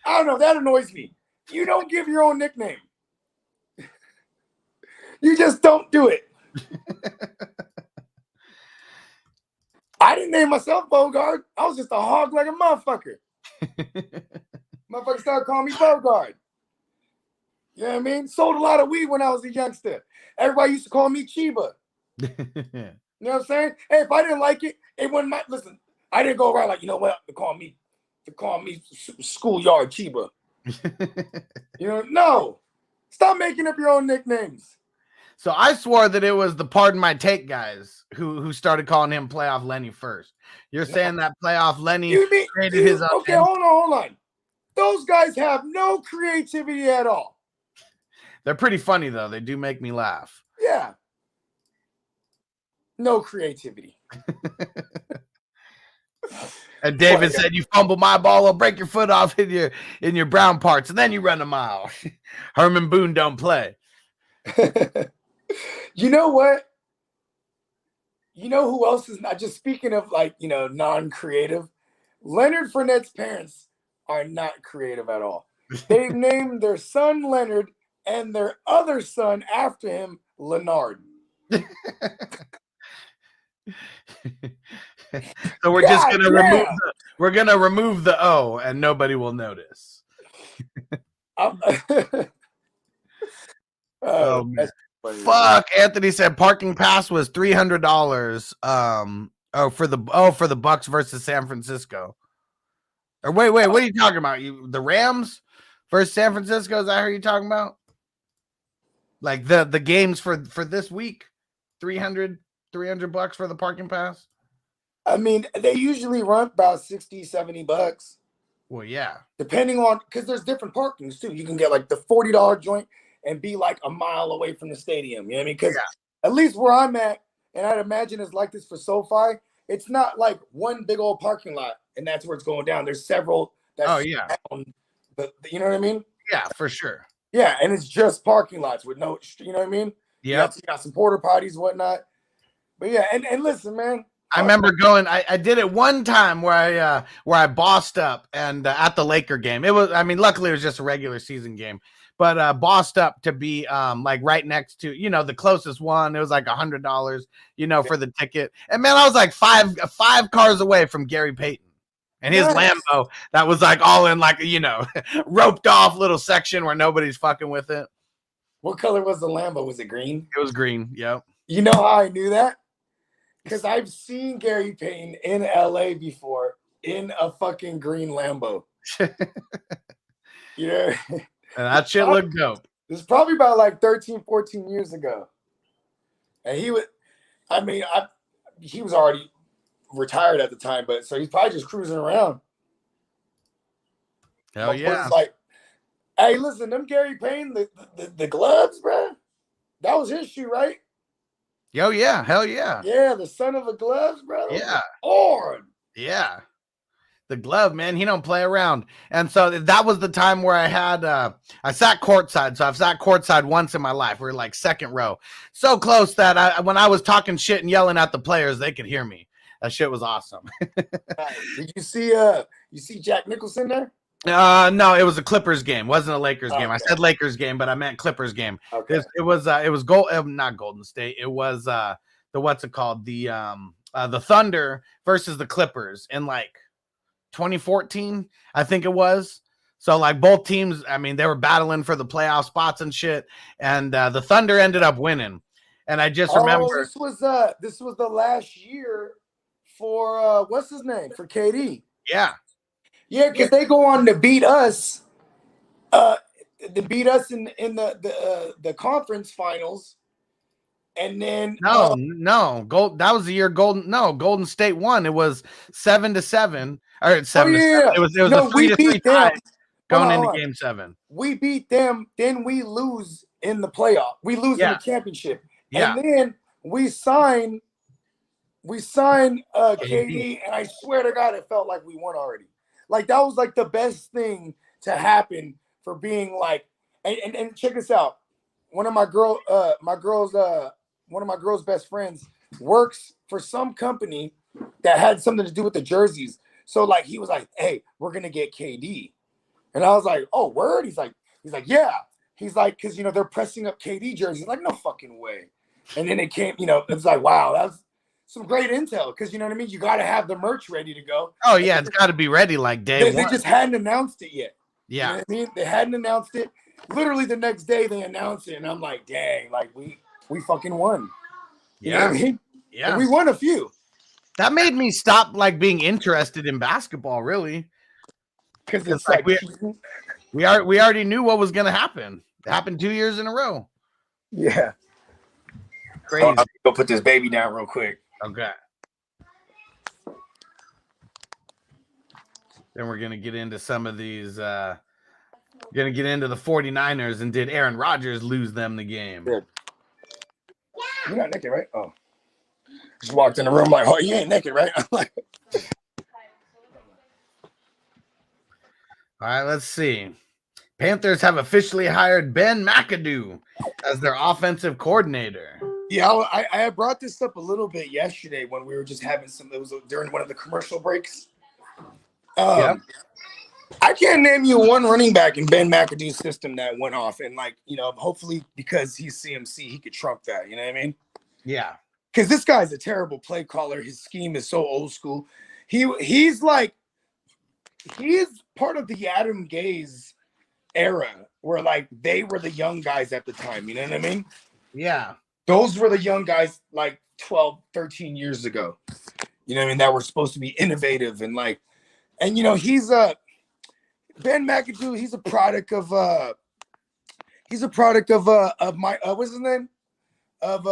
I don't know, that annoys me. You don't give your own nickname. You just don't do it. I didn't name myself Bogard. I was just a hog like a motherfucker. Motherfucker started calling me Bogard. You know what I mean? Sold a lot of weed when I was a youngster. Everybody used to call me Chiba. You know what I'm saying? Hey, if I didn't like it, it wasn't my listen. I didn't go around to call me schoolyard Chiba. No. Stop making up your own nicknames. So I swore that it was the Pardon My Take guys who started calling him Playoff Lenny first. You're saying that Playoff Lenny created his own. Okay, hold on. Those guys have no creativity at all. They're pretty funny though. They do make me laugh. Yeah. No creativity. And David said, "You fumble my ball, I'll break your foot off in your brown parts, and then you run a mile." Herman Boone don't play. You know what? You know who else is not, just speaking of like, non-creative? Leonard Fournette's parents are not creative at all. They've named their son Leonard and their other son after him, Leonard. So we're just gonna remove the O and nobody will notice. Fuck! Anthony said parking pass was $300. For the Bucks versus San Francisco. Or wait, what are you talking about? The Rams versus San Francisco? Is that who you're talking about? Like the games for this week? $300 for the parking pass? I mean, they usually run about $60-$70. Well, yeah. Depending on, because there's different parkings too. You can get like the $40 joint and be like a mile away from the stadium. You know what I mean? Because at least where I'm at, and I'd imagine it's like this for SoFi, it's not like one big old parking lot and that's where it's going down. There's several. You know what I mean? Yeah, for sure. Yeah, and it's just parking lots with no, you know what I mean? Yeah. You got some porta potties and whatnot. But yeah, and listen, man. I remember going. I did it one time where I bossed up and at the Laker game. It was. I mean, luckily it was just a regular season game, but bossed up to be like right next to the closest one. It was like $100, for the ticket. And man, I was like five cars away from Gary Payton and his Lambo that was like all in like roped off little section where nobody's fucking with it. What color was the Lambo? Was it green? It was green. Yep. You know how I knew that? Because I've seen Gary Payton in LA before in a fucking green Lambo. And that shit looked dope. It was probably about like 13, 14 years ago. And he was already retired at the time, but so he's probably just cruising around. Hell yeah. Like, hey, listen, them Gary Payton, the gloves, bro, that was his shoe, right? Yo, yeah, hell yeah. Yeah, the son of the gloves, bro. Yeah. Hard. Yeah. The glove, man, he don't play around. And so that was the time where I had I sat courtside. So I've sat courtside once in my life. We were like second row. So close that when I was talking shit and yelling at the players, they could hear me. That shit was awesome. Did you see Jack Nicholson there? No, it was a Clippers game. It wasn't a Lakers game. Okay. I said Lakers game, but I meant Clippers game. Okay. It was not Golden State. It was the what's it called? The Thunder versus the Clippers in like 2014, I think it was. So like both teams, I mean, they were battling for the playoff spots and shit, and the Thunder ended up winning. And I just remember this was the last year for what's his name, for KD. Yeah. Yeah, because they go on to beat us. In the conference finals, and then that was the year Golden State won. It was 7-7 or 7-7. It was a 3-3 tie going into Game 7. We beat them, then we lose in the playoff. We lose in the championship, and then we sign KD, and I swear to God, it felt like we won already. Like that was like the best thing to happen for being like, and check this out. One of my girl's best friends works for some company that had something to do with the jerseys. So like he was like, "Hey, we're gonna get KD," and I was like, "Oh, word?" He's like, "Yeah." He's like, "Cause they're pressing up KD jerseys." Like, no fucking way. And then it came, it's like, wow, that's some great intel, because you know what I mean? You got to have the merch ready to go. Oh, yeah, it's got to be ready like day one. They just hadn't announced it yet. Yeah. You know what I mean? They hadn't announced it. Literally the next day they announced it, and I'm like, dang, like we fucking won. You know what I mean? Yeah. And we won a few. That made me stop like being interested in basketball, really. Because it's like we already knew what was going to happen. It happened 2 years in a row. Yeah. Crazy. I'll go put this baby down real quick. Okay. Then we're gonna get into some of these. Gonna get into the 49ers, and did Aaron Rodgers lose them the game? Yeah. You're not naked, right? Oh, just walked in the room like, oh, you ain't naked, right? I'm like, all right, let's see. Panthers have officially hired Ben Mcadoo as their offensive coordinator. yeah, I had brought this up a little bit yesterday when we were just having some. It was during one of the commercial breaks. Yeah. I can't name you one running back in Ben McAdoo's system that went off, and hopefully because he's CMC, he could trump that. You know what I mean? Yeah. Because this guy's a terrible play caller. His scheme is so old school. He's part of the Adam Gase era where like they were the young guys at the time. You know what I mean? Yeah. Those were the young guys like 12, 13 years ago. You know what I mean? That were supposed to be innovative and he's Ben McAdoo. He's a product of my what's his name? Of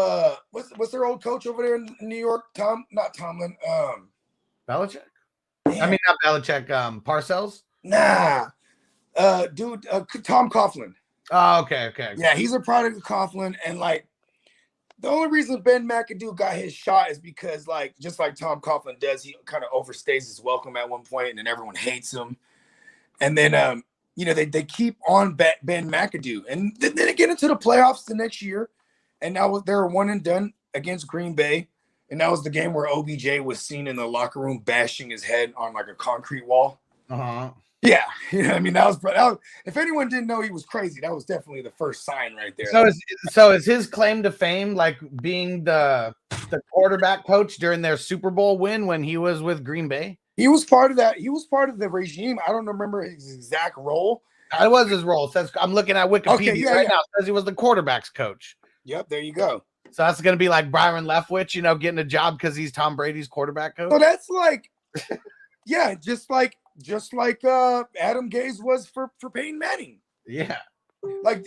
what's their old coach over there in New York? Not Tomlin. Belichick? Damn. I mean, not Belichick, Parcells? Nah. Tom Coughlin. Oh, okay. Yeah, he's a product of Coughlin, and like the only reason Ben McAdoo got his shot is because just like Tom Coughlin does, he kind of overstays his welcome at one point, and then everyone hates him. And then they keep on Ben McAdoo, and then they get into the playoffs the next year, and now they're one and done against Green Bay, and that was the game where OBJ was seen in the locker room bashing his head on like a concrete wall. Uh-huh. Yeah, I mean that was if anyone didn't know he was crazy, that was definitely the first sign right there. So is his claim to fame like being the quarterback coach during their Super Bowl win when he was with Green Bay? He was part of that. He was part of the regime. I don't remember his exact role. That was his role. It says I'm looking at Wikipedia now. It says he was the quarterback's coach. Yep, there you go. So that's going to be like Byron Leftwich, getting a job because he's Tom Brady's quarterback coach. So that's like, yeah, just like Adam Gase was for Peyton Manning. Yeah. Like,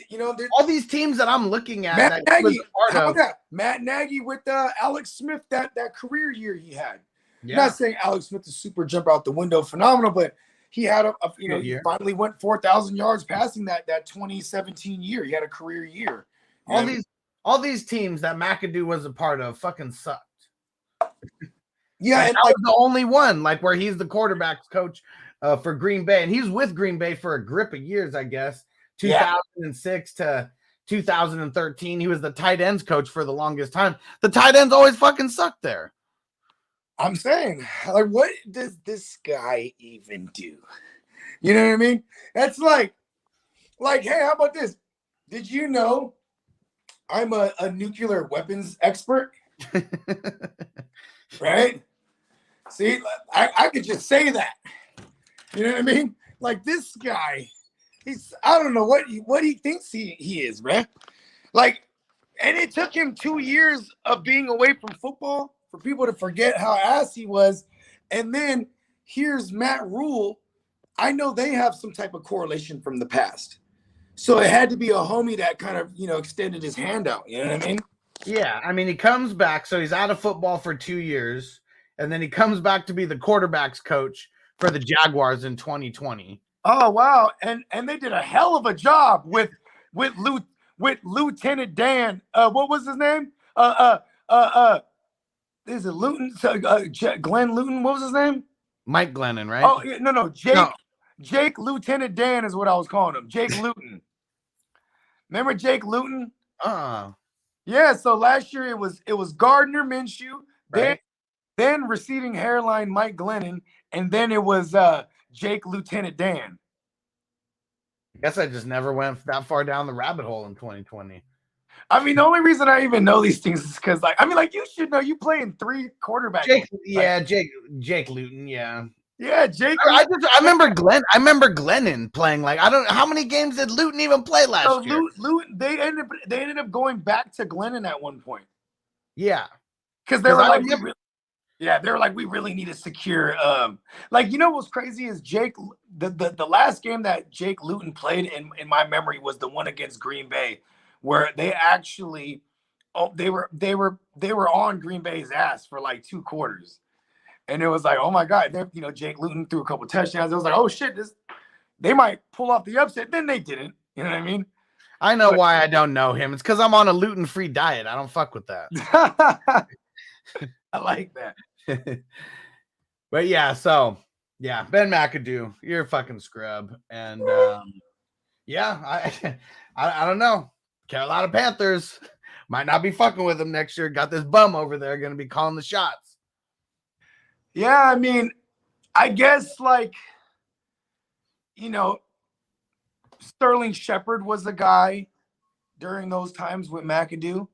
all these teams that I'm looking at. Matt that Nagy, how about that? Matt Nagy with Alex Smith, that career year he had. Yeah. I'm not saying Alex Smith is super jump out the window phenomenal, but he had he finally went 4,000 yards passing that 2017 year. He had a career year. All these teams that McAdoo was a part of fucking sucked. Yeah, and that was the only one where he's the quarterback's coach for Green Bay, and he's with Green Bay for a grip of years, I guess. 2006 to 2013, he was the tight ends coach for the longest time. The tight ends always fucking sucked there. I'm saying, what does this guy even do? You know what I mean? That's like, hey, how about this? Did you know I'm a nuclear weapons expert? Right? See, I could just say that. You know what I mean? Like this guy, I don't know what he thinks he is, man. And it took him 2 years of being away from football for people to forget how ass he was. And then here's Matt Rule. I know they have some type of correlation from the past. So it had to be a homie that kind of, extended his hand out. You know what I mean? Yeah. I mean, he comes back. So he's out of football for 2 years. And then he comes back to be the quarterback's coach for the Jaguars in 2020. Oh, wow. And they did a hell of a job with Lieutenant Dan. What was his name? Is it Luton? Glenn Luton? What was his name? Mike Glennon, right? Oh, no. Jake Lieutenant Dan is what I was calling him. Jake Luton. Remember Jake Luton? Yeah, so last year it was Gardner Minshew, right. then receding hairline Mike Glennon, and then it was Jake Lieutenant Dan. I guess I just never went that far down the rabbit hole in 2020. I mean, the only reason I even know these things is because, you should know you play in 3 quarterbacks. Jake Luton, yeah. Yeah, Jake. I remember Glenn. I remember Glennon playing. I don't know how many games did Luton even play last year. Luton, they ended up going back to Glennon at one point. Yeah, because they were like, we really need to secure. What's crazy is Jake. The last game that Jake Luton played in my memory was the one against Green Bay, where they actually they were on Green Bay's ass for like 2 quarters. And it was like, oh my God, Jake Luton threw a couple touchdowns. It was like, oh shit, they might pull off the upset. Then they didn't. You know what I mean? I know why I don't know him. It's because I'm on a gluten-free diet. I don't fuck with that. I like that. But yeah, Ben McAdoo, you're a fucking scrub. And I don't know. Carolina Panthers might not be fucking with him next year. Got this bum over there going to be calling the shots. Yeah, I mean, I guess Sterling Shepard was the guy during those times with McAdoo.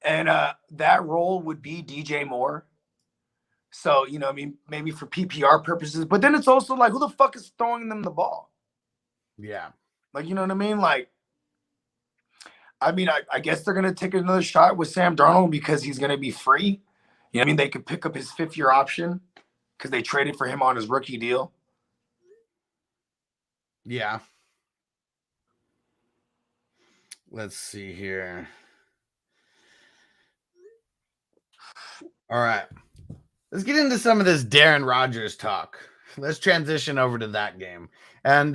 And that role would be DJ Moore. So, maybe for PPR purposes. But then it's also like, who the fuck is throwing them the ball? Yeah. Like, you know what I mean? Like, I guess they're going to take another shot with Sam Darnold because he's going to be free. You know what I mean? They could pick up his 5th-year option because they traded for him on his rookie deal. Yeah. Let's see here. All right. Let's get into some of this Darren Rodgers talk. Let's transition over to that game. And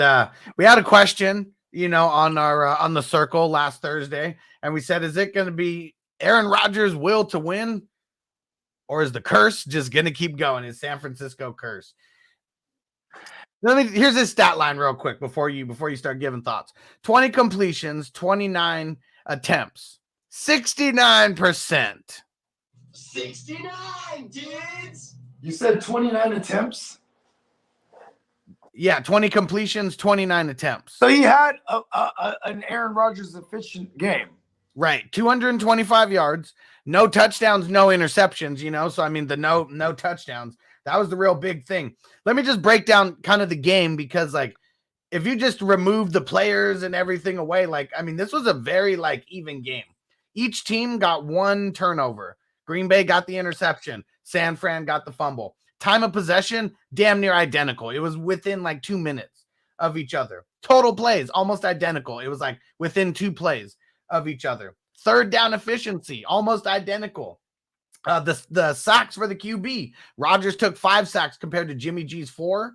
we had a question, on our on the circle last Thursday, and we said, is it going to be Aaron Rodgers' will to win, or is the curse just going to keep going? Is San Francisco curse? Here's his stat line real quick before you start giving thoughts. 20 completions, 29 attempts, 69%. 69, dudes. You said 29 attempts? Yeah, 20 completions, 29 attempts. So he had an Aaron Rodgers efficient game. Right. 225 yards, no touchdowns, no interceptions, So, the no touchdowns, that was the real big thing. Let me just break down kind of the game because, if you just remove the players and everything away, this was a very, even game. Each team got 1 turnover. Green Bay got the interception. San Fran got the fumble. Time of possession, damn near identical. It was within 2 minutes of each other. Total plays, almost identical. It was within 2 plays of each other. Third down efficiency, almost identical. The sacks for the QB. Rodgers took 5 sacks compared to Jimmy G's 4.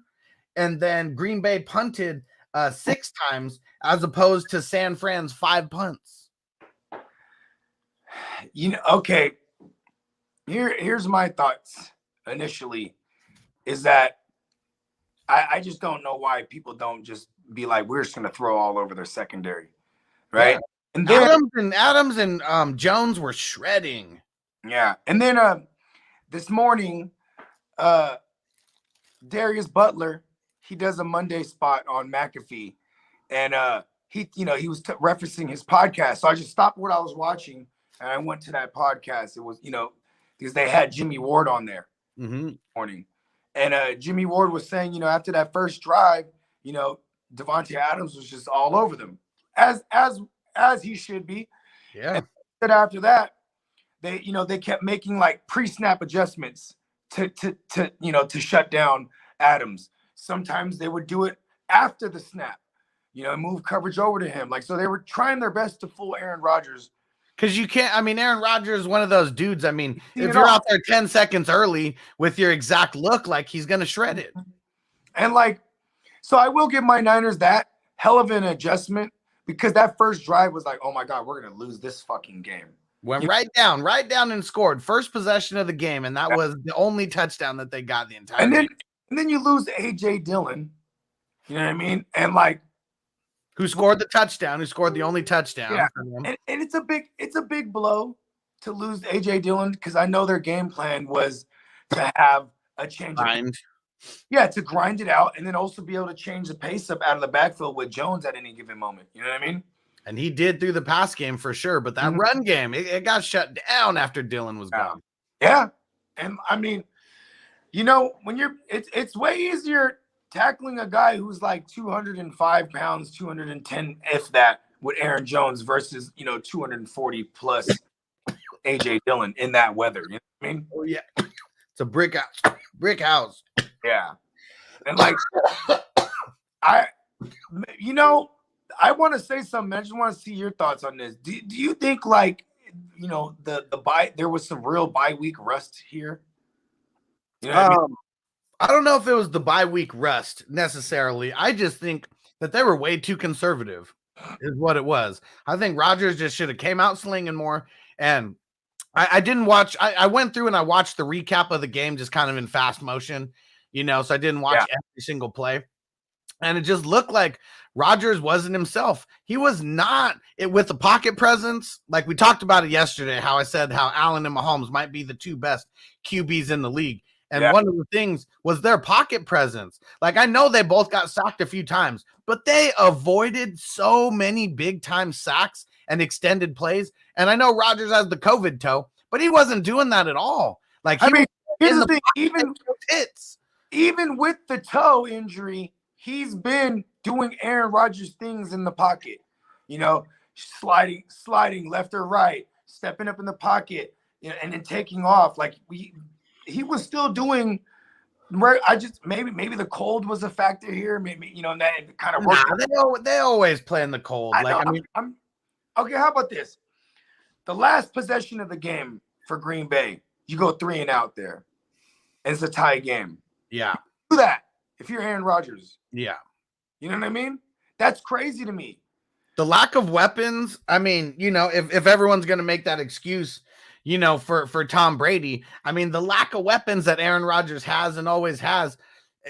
And then Green Bay punted 6 times as opposed to San Fran's 5 punts. Okay. Here's my thoughts initially is that I just don't know why people don't just be like, we're just going to throw all over their secondary. Right. Yeah. And then Adams and Jones were shredding. Yeah. And then this morning, Darius Butler, he does a Monday spot on McAfee. And he was referencing his podcast. So I just stopped what I was watching and I went to that podcast. It was, because they had Jimmy Ward on there morning. And Jimmy Ward was saying, after that first drive, Devontae Adams was just all over them as he should be. Yeah. And after that, they kept making pre-snap adjustments to shut down Adams. Sometimes they would do it after the snap, move coverage over to him. So they were trying their best to fool Aaron Rodgers. Because you can't, Aaron Rodgers is one of those dudes. If you're out there 10 seconds early with your exact look, he's going to shred it. And so I will give my Niners that hell of an adjustment because that first drive was oh my God, we're going to lose this fucking game. Went right down and scored. First possession of the game. And that was the only touchdown that they got the entire game. And then you lose A.J. Dillon. You know what I mean? And who scored the touchdown, who scored the only touchdown. Yeah. And it's a big blow to lose A.J. Dillon because I know their game plan was to have a change. To grind it out and then also be able to change the pace up out of the backfield with Jones at any given moment. You know what I mean? And he did through the pass game for sure. But that run game, it got shut down after Dillon was gone. Yeah. And when it's way easier tackling a guy who's 205 pounds, 210, if that, with Aaron Jones versus, 240 plus A.J. Dillon in that weather. You know what I mean? Oh, yeah. It's a brick house. Yeah. And I want to say something. I just want to see your thoughts on this. Do you think the bye. There was some real bye week rust here. You know what I mean? I don't know if it was the bye week rust necessarily. I just think that they were way too conservative, is what it was. I think Rodgers just should have came out slinging more. And I didn't watch. I went through and I watched the recap of the game just kind of in fast motion, so I didn't watch every single play. And it just looked like Rodgers wasn't himself. He was not with the pocket presence. Like we talked about it yesterday, how I said how Allen and Mahomes might be the two best QBs in the league. And one of the things was their pocket presence. Like I know they both got sacked a few times, but they avoided so many big time sacks and extended plays. And I know Rodgers has the COVID toe, but he wasn't doing that at all. Like here's the thing, even with the toe injury, he's been doing Aaron Rodgers things in the pocket, sliding left or right, stepping up in the pocket, and then taking off. Like he was still doing. Maybe the cold was a factor here. Maybe and that kind of worked. They always play in the cold. Okay. How about this? The last possession of the game for Green Bay, you go 3 and out there, and it's a tie game. Yeah, do that if you're Aaron Rodgers. Yeah, you know what I mean. That's crazy to me. The lack of weapons. I mean, if everyone's gonna make that excuse. For Tom Brady, I mean, the lack of weapons that Aaron Rodgers has and always has,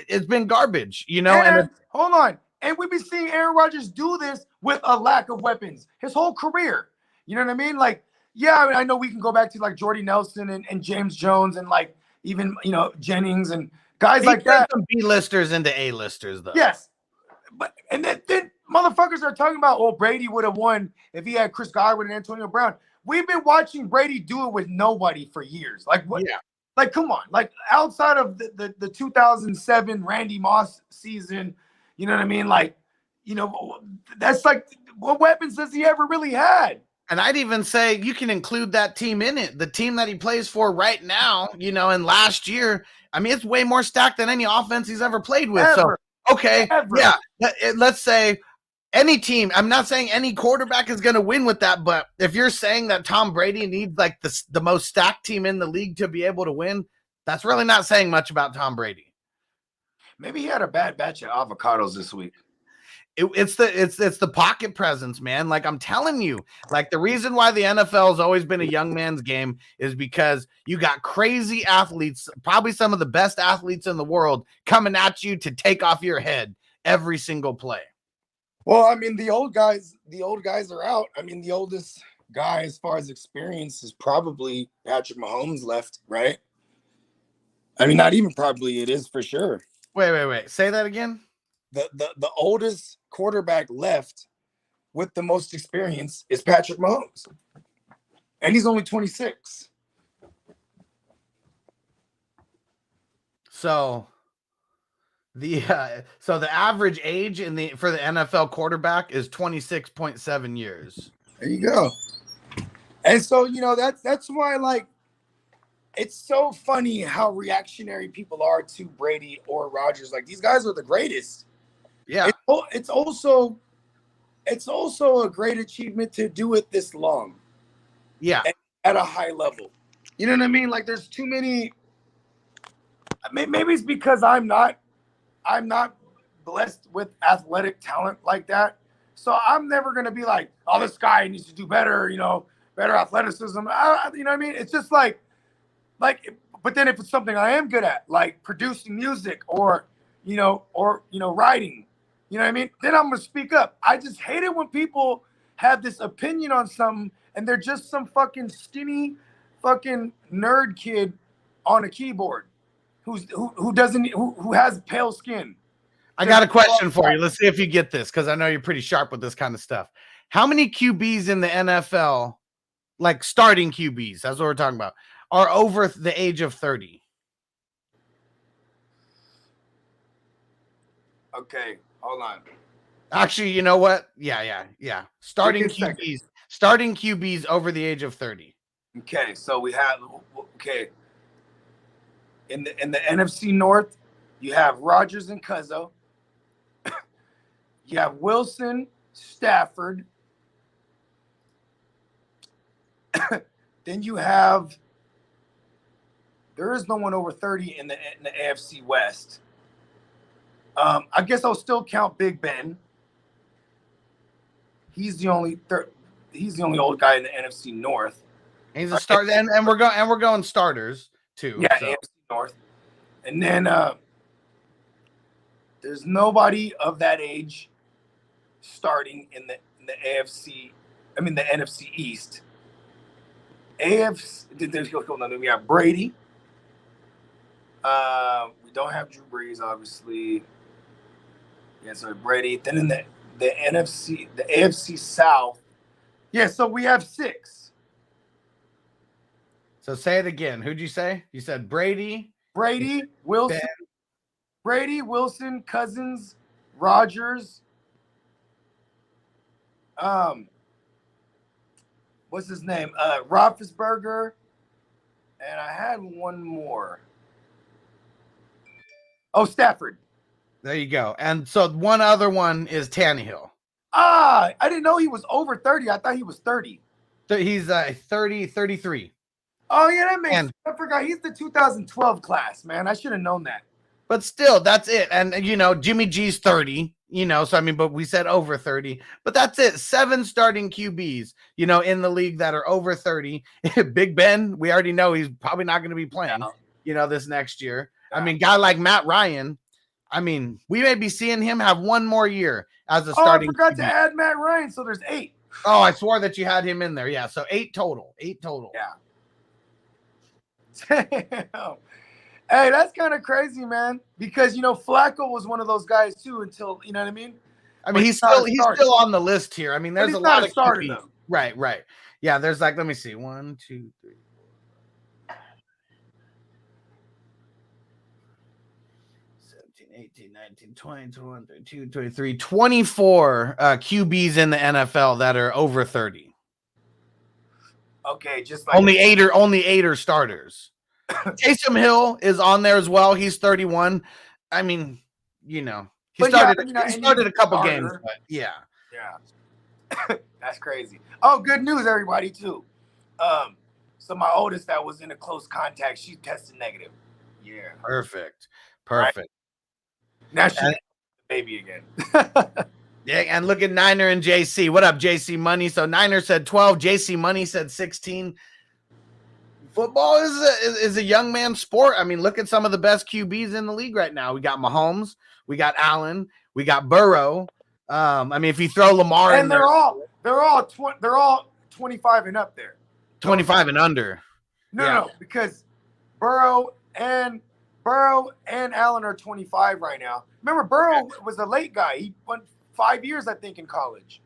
it's been garbage, And hold on. And we've been seeing Aaron Rodgers do this with a lack of weapons his whole career. You know what I mean? Like, I know we can go back to like Jordy Nelson and James Jones and like even, Jennings and guys like that. Some B-listers into A-listers, though. Yes. But and then motherfuckers are talking about, Brady would have won if he had Chris Godwin and Antonio Brown. We've been watching Brady do it with nobody for years. Like what? Yeah. Like, come on. Like outside of the 2007 Randy Moss season, you know what I mean? Like, that's like, what weapons does he ever really had? And I'd even say you can include that team in it. The team that he plays for right now, and last year, I mean, it's way more stacked than any offense he's ever played with. Ever. So, okay. Ever. Yeah. Let's say any team, I'm not saying any quarterback is going to win with that, but if you're saying that Tom Brady needs like the most stacked team in the league to be able to win, that's really not saying much about Tom Brady. Maybe he had a bad batch of avocados this week. It's the pocket presence, man. Like I'm telling you, like the reason why the NFL has always been a young man's game is because you got crazy athletes, probably some of the best athletes in the world, coming at you to take off your head every single play. Well, I mean, the old guys are out. I mean, the oldest guy as far as experience is probably Patrick Mahomes left, right? I mean, not even probably, it is for sure. Wait. Say that again. The oldest quarterback left with the most experience is Patrick Mahomes. And he's only 26. So the average age for the NFL quarterback is 26.7 years. There you go. And so, that's why, like, it's so funny how reactionary people are to Brady or Rodgers. Like, these guys are the greatest. Yeah. It's also a great achievement to do it this long. Yeah. At a high level. You know what I mean? Like, there's too many. Maybe it's because I'm not blessed with athletic talent like that. So I'm never going to be like, oh, this guy needs to do better, better athleticism. You know what I mean? It's just like, but then if it's something I am good at, like producing music or writing, you know what I mean? Then I'm going to speak up. I just hate it when people have this opinion on something and they're just some fucking skinny fucking nerd kid on a keyboard who has pale skin. I got a question for you. Let's see if you get this, because I know you're pretty sharp with this kind of stuff. How many QBs in the NFL, like starting QBs, that's what we're talking about, are over the age of 30? Okay, hold on. Actually, you know what? Yeah. Starting QBs over the age of 30. Okay, so we have in the NFC North, you have Rodgers and Cuzzo. You have Wilson, Stafford. Then you have. There is no one over 30 in the AFC West. I guess I'll still count Big Ben. He's the only old guy in the NFC North. He's a start, and we're going starters too. Yeah, so. AFC North. And then there's nobody of that age starting in the AFC. I mean the NFC East. AFC. We have Brady. We don't have Drew Brees, obviously. Yeah, so Brady. Then in the NFC, the AFC South. Yeah, so we have 6. So say it again. Who'd you say? You said Brady, Wilson, Cousins, Rodgers. What's his name? Roethlisberger, and I had one more. Oh, Stafford. There you go. And so one other one is Tannehill. I didn't know he was over 30. I thought he was 30. So he's 33. Oh, yeah, that makes sense. I forgot. He's the 2012 class, man. I should have known that. But still, that's it. And, Jimmy G's 30, so I mean, but we said over 30. But that's it. 7 starting QBs, in the league that are over 30. Big Ben, we already know he's probably not going to be playing, this next year. Yeah. I mean, guy like Matt Ryan, I mean, we may be seeing him have one more year as a starting. I forgot QB. to add Matt Ryan, so there's 8. Oh, I swore that you had him in there. Yeah, so 8 total. 8 total. Yeah. Hey, that's kind of crazy, man. Because Flacco was one of those guys too. Until you know what I mean. I mean, he's still on the list here. I mean, there's a lot of starters. Right. Yeah, there's let me see, 1, 2, 3, 4, 17, 18, 19, 20, 21, 22, 23, 24 QBs in the NFL that are over 30. Okay, just like only 8 are starters. Taysom Hill is on there as well. He's 31. I mean, he started a couple games, but yeah. That's crazy. Oh, good news, everybody, too. So my oldest that was in a close contact, she tested negative. Yeah. Perfect. Right? Now she's a baby again. Yeah, and look at Niner and JC. What up, JC Money? So Niner said 12, JC Money said 16. Football is a young man's sport. I mean, look at some of the best QBs in the league right now. We got Mahomes, we got Allen, we got Burrow. I mean, if you throw Lamar in there, they're all 25 and up there. 25 and under. No, because Burrow and Allen are 25 right now. Remember, Burrow was a late guy. He went 5 years, I think, in college.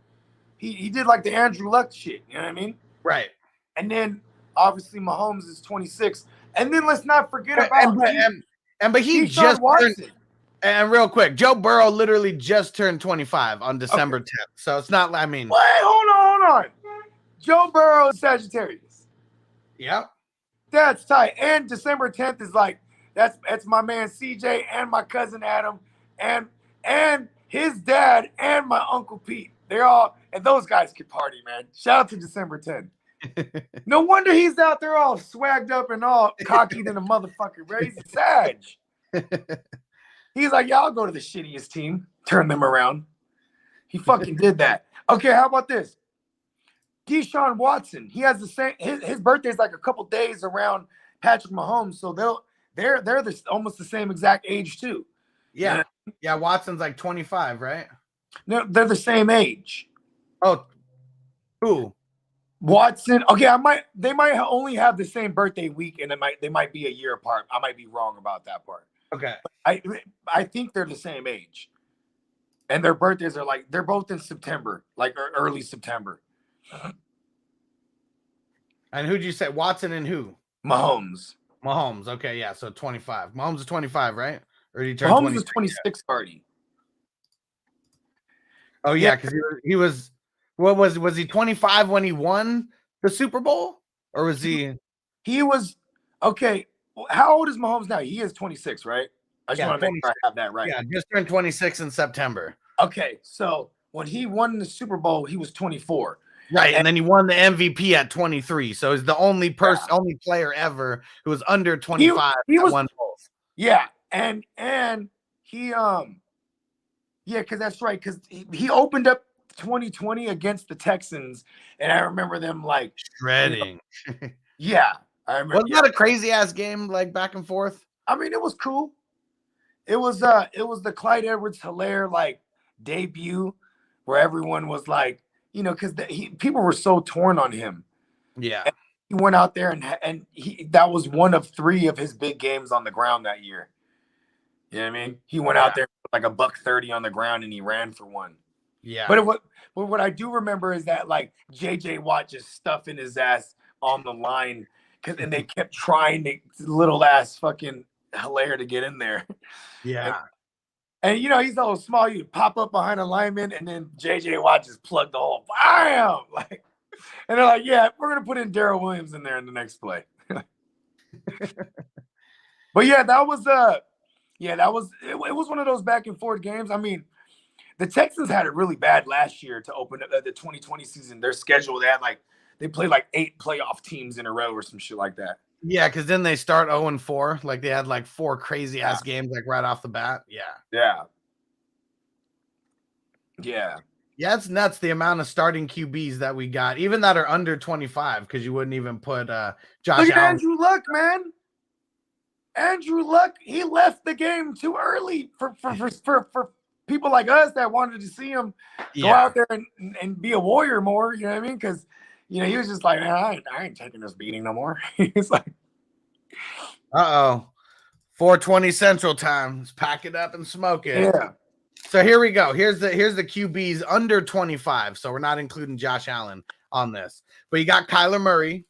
He did like the Andrew Luck shit. You know what I mean? Right. And then obviously Mahomes is 26. And then let's not forget about but he just turned, and real quick, Joe Burrow literally just turned 25 on December 10th. So it's not. I mean, wait, hold on. Joe Burrow is Sagittarius. Yep. That's tight. And December 10th is like that's my man CJ and my cousin Adam and his dad and my Uncle Pete. They're all, and those guys can party, man. Shout out to December 10th. No wonder he's out there all swagged up and all cocky than a motherfucker, right? He's a Sag. He's like, yeah, I'll go to the shittiest team, turn them around. He fucking did that. Okay, how about this? Deshawn Watson. He has the same. His birthday's like a couple days around Patrick Mahomes, so they're almost the same exact age too. Yeah. Yeah, Watson's like 25, right? No, they're the same age. Oh, who? Watson. Okay, they might only have the same birthday week, and they might be a year apart. I might be wrong about that part. Okay. I think they're the same age. And their birthdays are like, they're both in September, like early September. And who'd you say? Watson and who? Mahomes. Okay, yeah, so 25. Mahomes is 25, right? Or did he turn Mahomes is 26 already. Oh yeah, because he was. What was he 25 when he won the Super Bowl, or was he? He was okay. How old is Mahomes now? He is 26, right? I just want to make sure I have that right. Yeah, just turned 26 in September. Okay, so when he won the Super Bowl, he was 24, Right, and then he won the MVP at 23. So he's the only only player ever who was under 25 he was, won both. Yeah, and he because that's right, because he opened up 2020 against the Texans, and I remember them like Shredding. Yeah, I remember. Wasn't that a crazy ass game, like back and forth? I mean, it was cool. It was the Clyde Edwards-Helaire like debut, where everyone was like, because people were so torn on him. Yeah, and he went out there and that was one of 3 of his big games on the ground that year. You know what I mean? He went out there like a $130 on the ground and he ran for one. Yeah. But what I do remember is that like JJ Watt just stuffing his ass on the line and they kept trying to little ass fucking Helaire to get in there. Yeah. And he's a little small. You pop up behind a lineman and then JJ Watt just plugged the hole. Bam! Like, and they're like, yeah, we're gonna put in Darrell Williams in there in the next play. But yeah, that was it was one of those back and forth games. I mean, the Texans had it really bad last year to open up the 2020 season. Their schedule, they played like 8 playoff teams in a row or some shit like that. Yeah, because then they start 0-4. Like they had like 4 crazy ass games like right off the bat. Yeah, it's nuts the amount of starting QBs that we got, even that are under 25, because you wouldn't even put Josh Look at Allen. Andrew Luck, man. Andrew Luck, he left the game too early for people like us that wanted to see him go out there and be a warrior more. You know what I mean? Because he was just like, man, I ain't taking this beating no more. He's like, 4:20 Central Time. Let's pack it up and smoke it. Yeah. So here we go. Here's the QBs under 25. So we're not including Josh Allen on this, but you got Kyler Murray.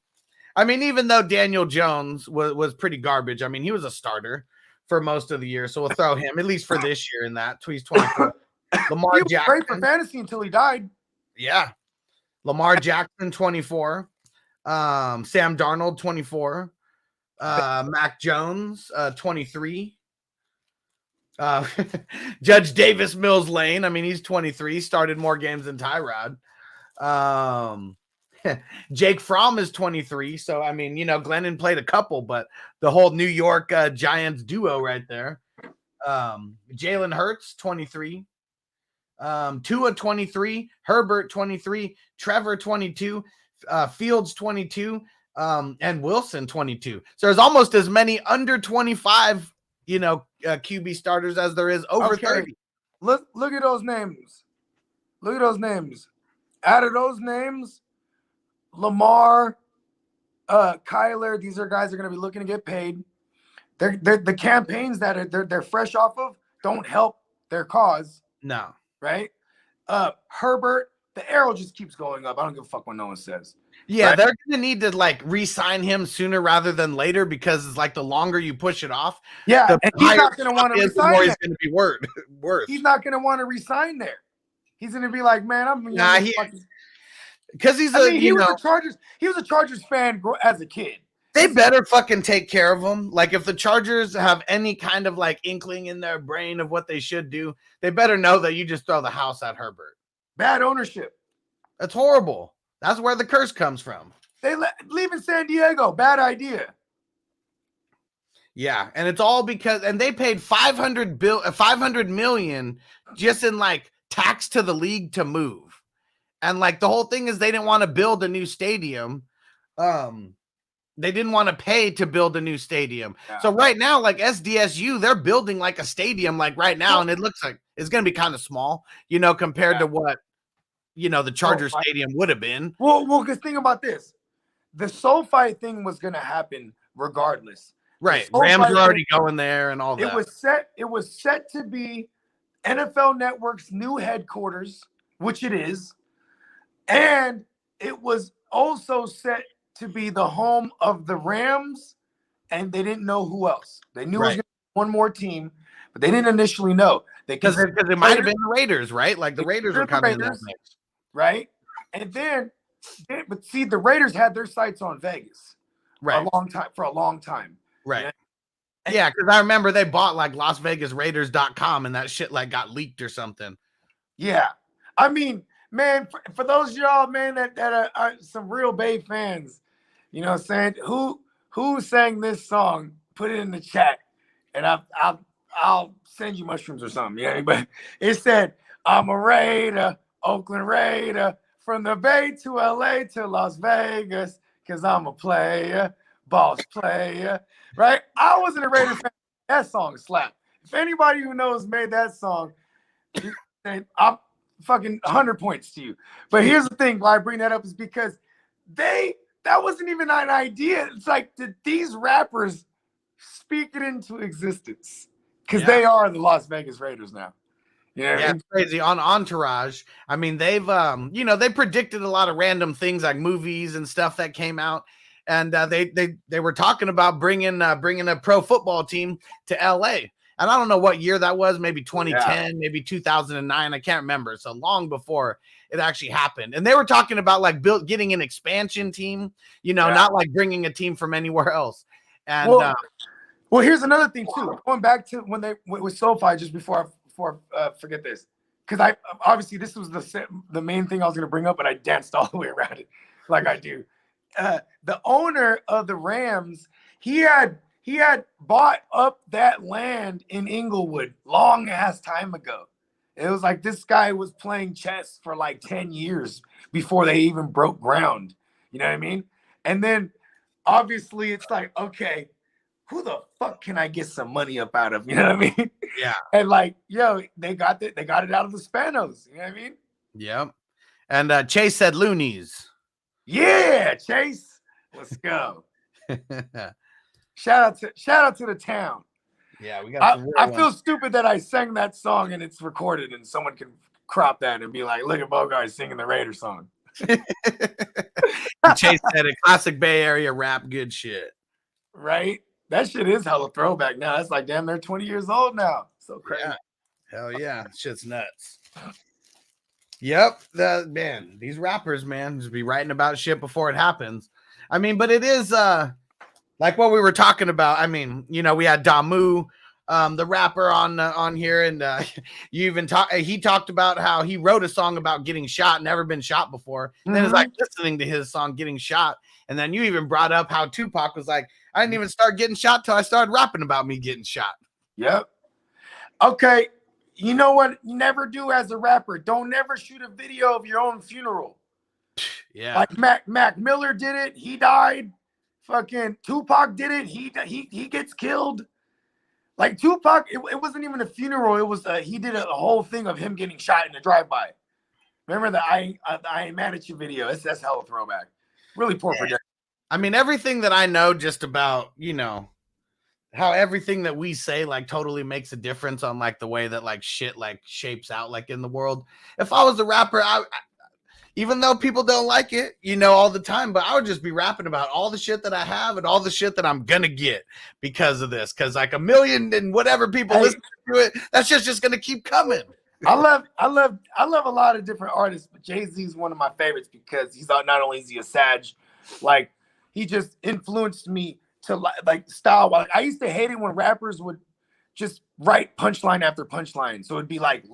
I mean, even though Daniel Jones was pretty garbage, I mean, he was a starter for most of the year. So we'll throw him at least for this year in that. He's 24. Lamar he was Jackson. great for fantasy until he died. Yeah. Lamar Jackson, 24. Sam Darnold, 24. Mac Jones, 23. Judge Davis Mills Lane. I mean, he's 23, started more games than Tyrod. Jake Fromm is 23. So, I mean, Glennon played a couple, but the whole New York Giants duo right there. Jalen Hurts, 23. Tua, 23. Herbert, 23. Trevor, 22. Fields, 22. And Wilson, 22. So there's almost as many under 25, QB starters as there is over 30. Look at those names. Look at those names. Out of those names, Lamar, Kyler, these are guys that are going to be looking to get paid. They're the campaigns that they're fresh off of don't help their cause. No. Right? Herbert, the arrow just keeps going up. I don't give a fuck what no one says. Yeah, right? They're going to need to re-sign him sooner rather than later, because it's like the longer you push it off, and he's not going to want to resign. More he's going to be worth. He's not going to want to resign there. He's going to be like, man, because he was a Chargers fan as a kid. They better fucking take care of him. Like, if the Chargers have any kind of inkling in their brain of what they should do, they better know that you just throw the house at Herbert. Bad ownership. That's horrible. That's where the curse comes from. Leaving San Diego, bad idea. Yeah, and it's all because they paid $500 million just in tax to the league to move. And the whole thing is they didn't want to build a new stadium. They didn't want to pay to build a new stadium. Yeah. So right now, SDSU, they're building a stadium right now, and it looks like it's going to be kind of small, compared to what, the Charger Stadium would have been. Well, because think about this. The SoFi thing was going to happen regardless. Right. Rams were already going there and all that. It was set to be NFL Network's new headquarters, which it is. And it was also set to be the home of the Rams, and they didn't know who else. They knew it was going to be one more team, but they didn't initially know. Because it might have been the Raiders, right? The Raiders were coming in that mix. Right? And but see, the Raiders had their sights on Vegas for a long time. Right. Yeah, because I remember they bought LasVegasRaiders.com and that shit got leaked or something. Yeah. I mean, man, for those of y'all, man, that are some real Bay fans, you know what I'm saying? Who sang this song? Put it in the chat, and I'll send you mushrooms or something. Yeah, but it said, "I'm a Raider, Oakland Raider, from the Bay to LA to Las Vegas, cause I'm a player, boss player." Right? I wasn't a Raider fan. That song slapped. If anybody who knows made that song, I'm fucking 100 points to you. But here's the thing why I bring that up is because that wasn't even an idea. It's like, did these rappers speak it into existence? Because they are the Las Vegas Raiders now. Yeah, it's crazy. On Entourage, I mean, they've they predicted a lot of random things like movies and stuff that came out, and they were talking about bringing a pro football team to LA. And I don't know what year that was, maybe 2010, maybe 2009. I can't remember. So long before it actually happened. And they were talking about like getting an expansion team, not like bringing a team from anywhere else. And well, here's another thing too. Going back to when they went with SoFi, just before I forget this, because I obviously this was the main thing I was going to bring up, but I danced all the way around it, like I do. The owner of the Rams, he had bought up that land in Inglewood long ass time ago. It was like this guy was playing chess for like 10 years before they even broke ground. You know what I mean? And then obviously it's like, okay, who the fuck can I get some money up out of? You know what I mean? Yeah. And like, they got it out of the Spanos. You know what I mean? Yeah. And Chase said loonies. Yeah, Chase. Let's go. Shout out to the town. Yeah, we got. I feel stupid that I sang that song and it's recorded, and someone can crop that and be like, "Look at Bogard singing the Raider song." Chase said a classic Bay Area rap, good shit. Right? That shit is hella throwback now. It's like, damn, they're 20 years old now. So crazy. Yeah. Hell yeah, shit's nuts. Yep, these rappers, man, just be writing about shit before it happens. I mean, but it is like what we were talking about. I mean, we had Damu, the rapper on here, and you even he talked about how he wrote a song about getting shot, never been shot before. And then it's like listening to his song Getting Shot. And then you even brought up how Tupac was like, I didn't even start getting shot till I started rapping about me getting shot. Yep. Okay. You know what you never do as a rapper? Don't never shoot a video of your own funeral. Yeah. Like Mac Miller did it. He died. Fucking Tupac did it. He gets killed. Like Tupac, it wasn't even a funeral. It was he did a whole thing of him getting shot in a drive-by. Remember the I Ain't Mad at You video? That's hella throwback. Really poor production. I mean, everything that I know just about, how everything that we say like totally makes a difference on like the way that like shit like shapes out like in the world. If I was a rapper, even though people don't like it, all the time, but I would just be rapping about all the shit that I have and all the shit that I'm gonna get because of this. Cause like 1 million and whatever people listen to it, that's just gonna keep coming. I love a lot of different artists, but Jay-Z is one of my favorites because he's not only is he a Sag, like he just influenced me to like style. Like I used to hate it when rappers would just write punchline after punchline. So it'd be like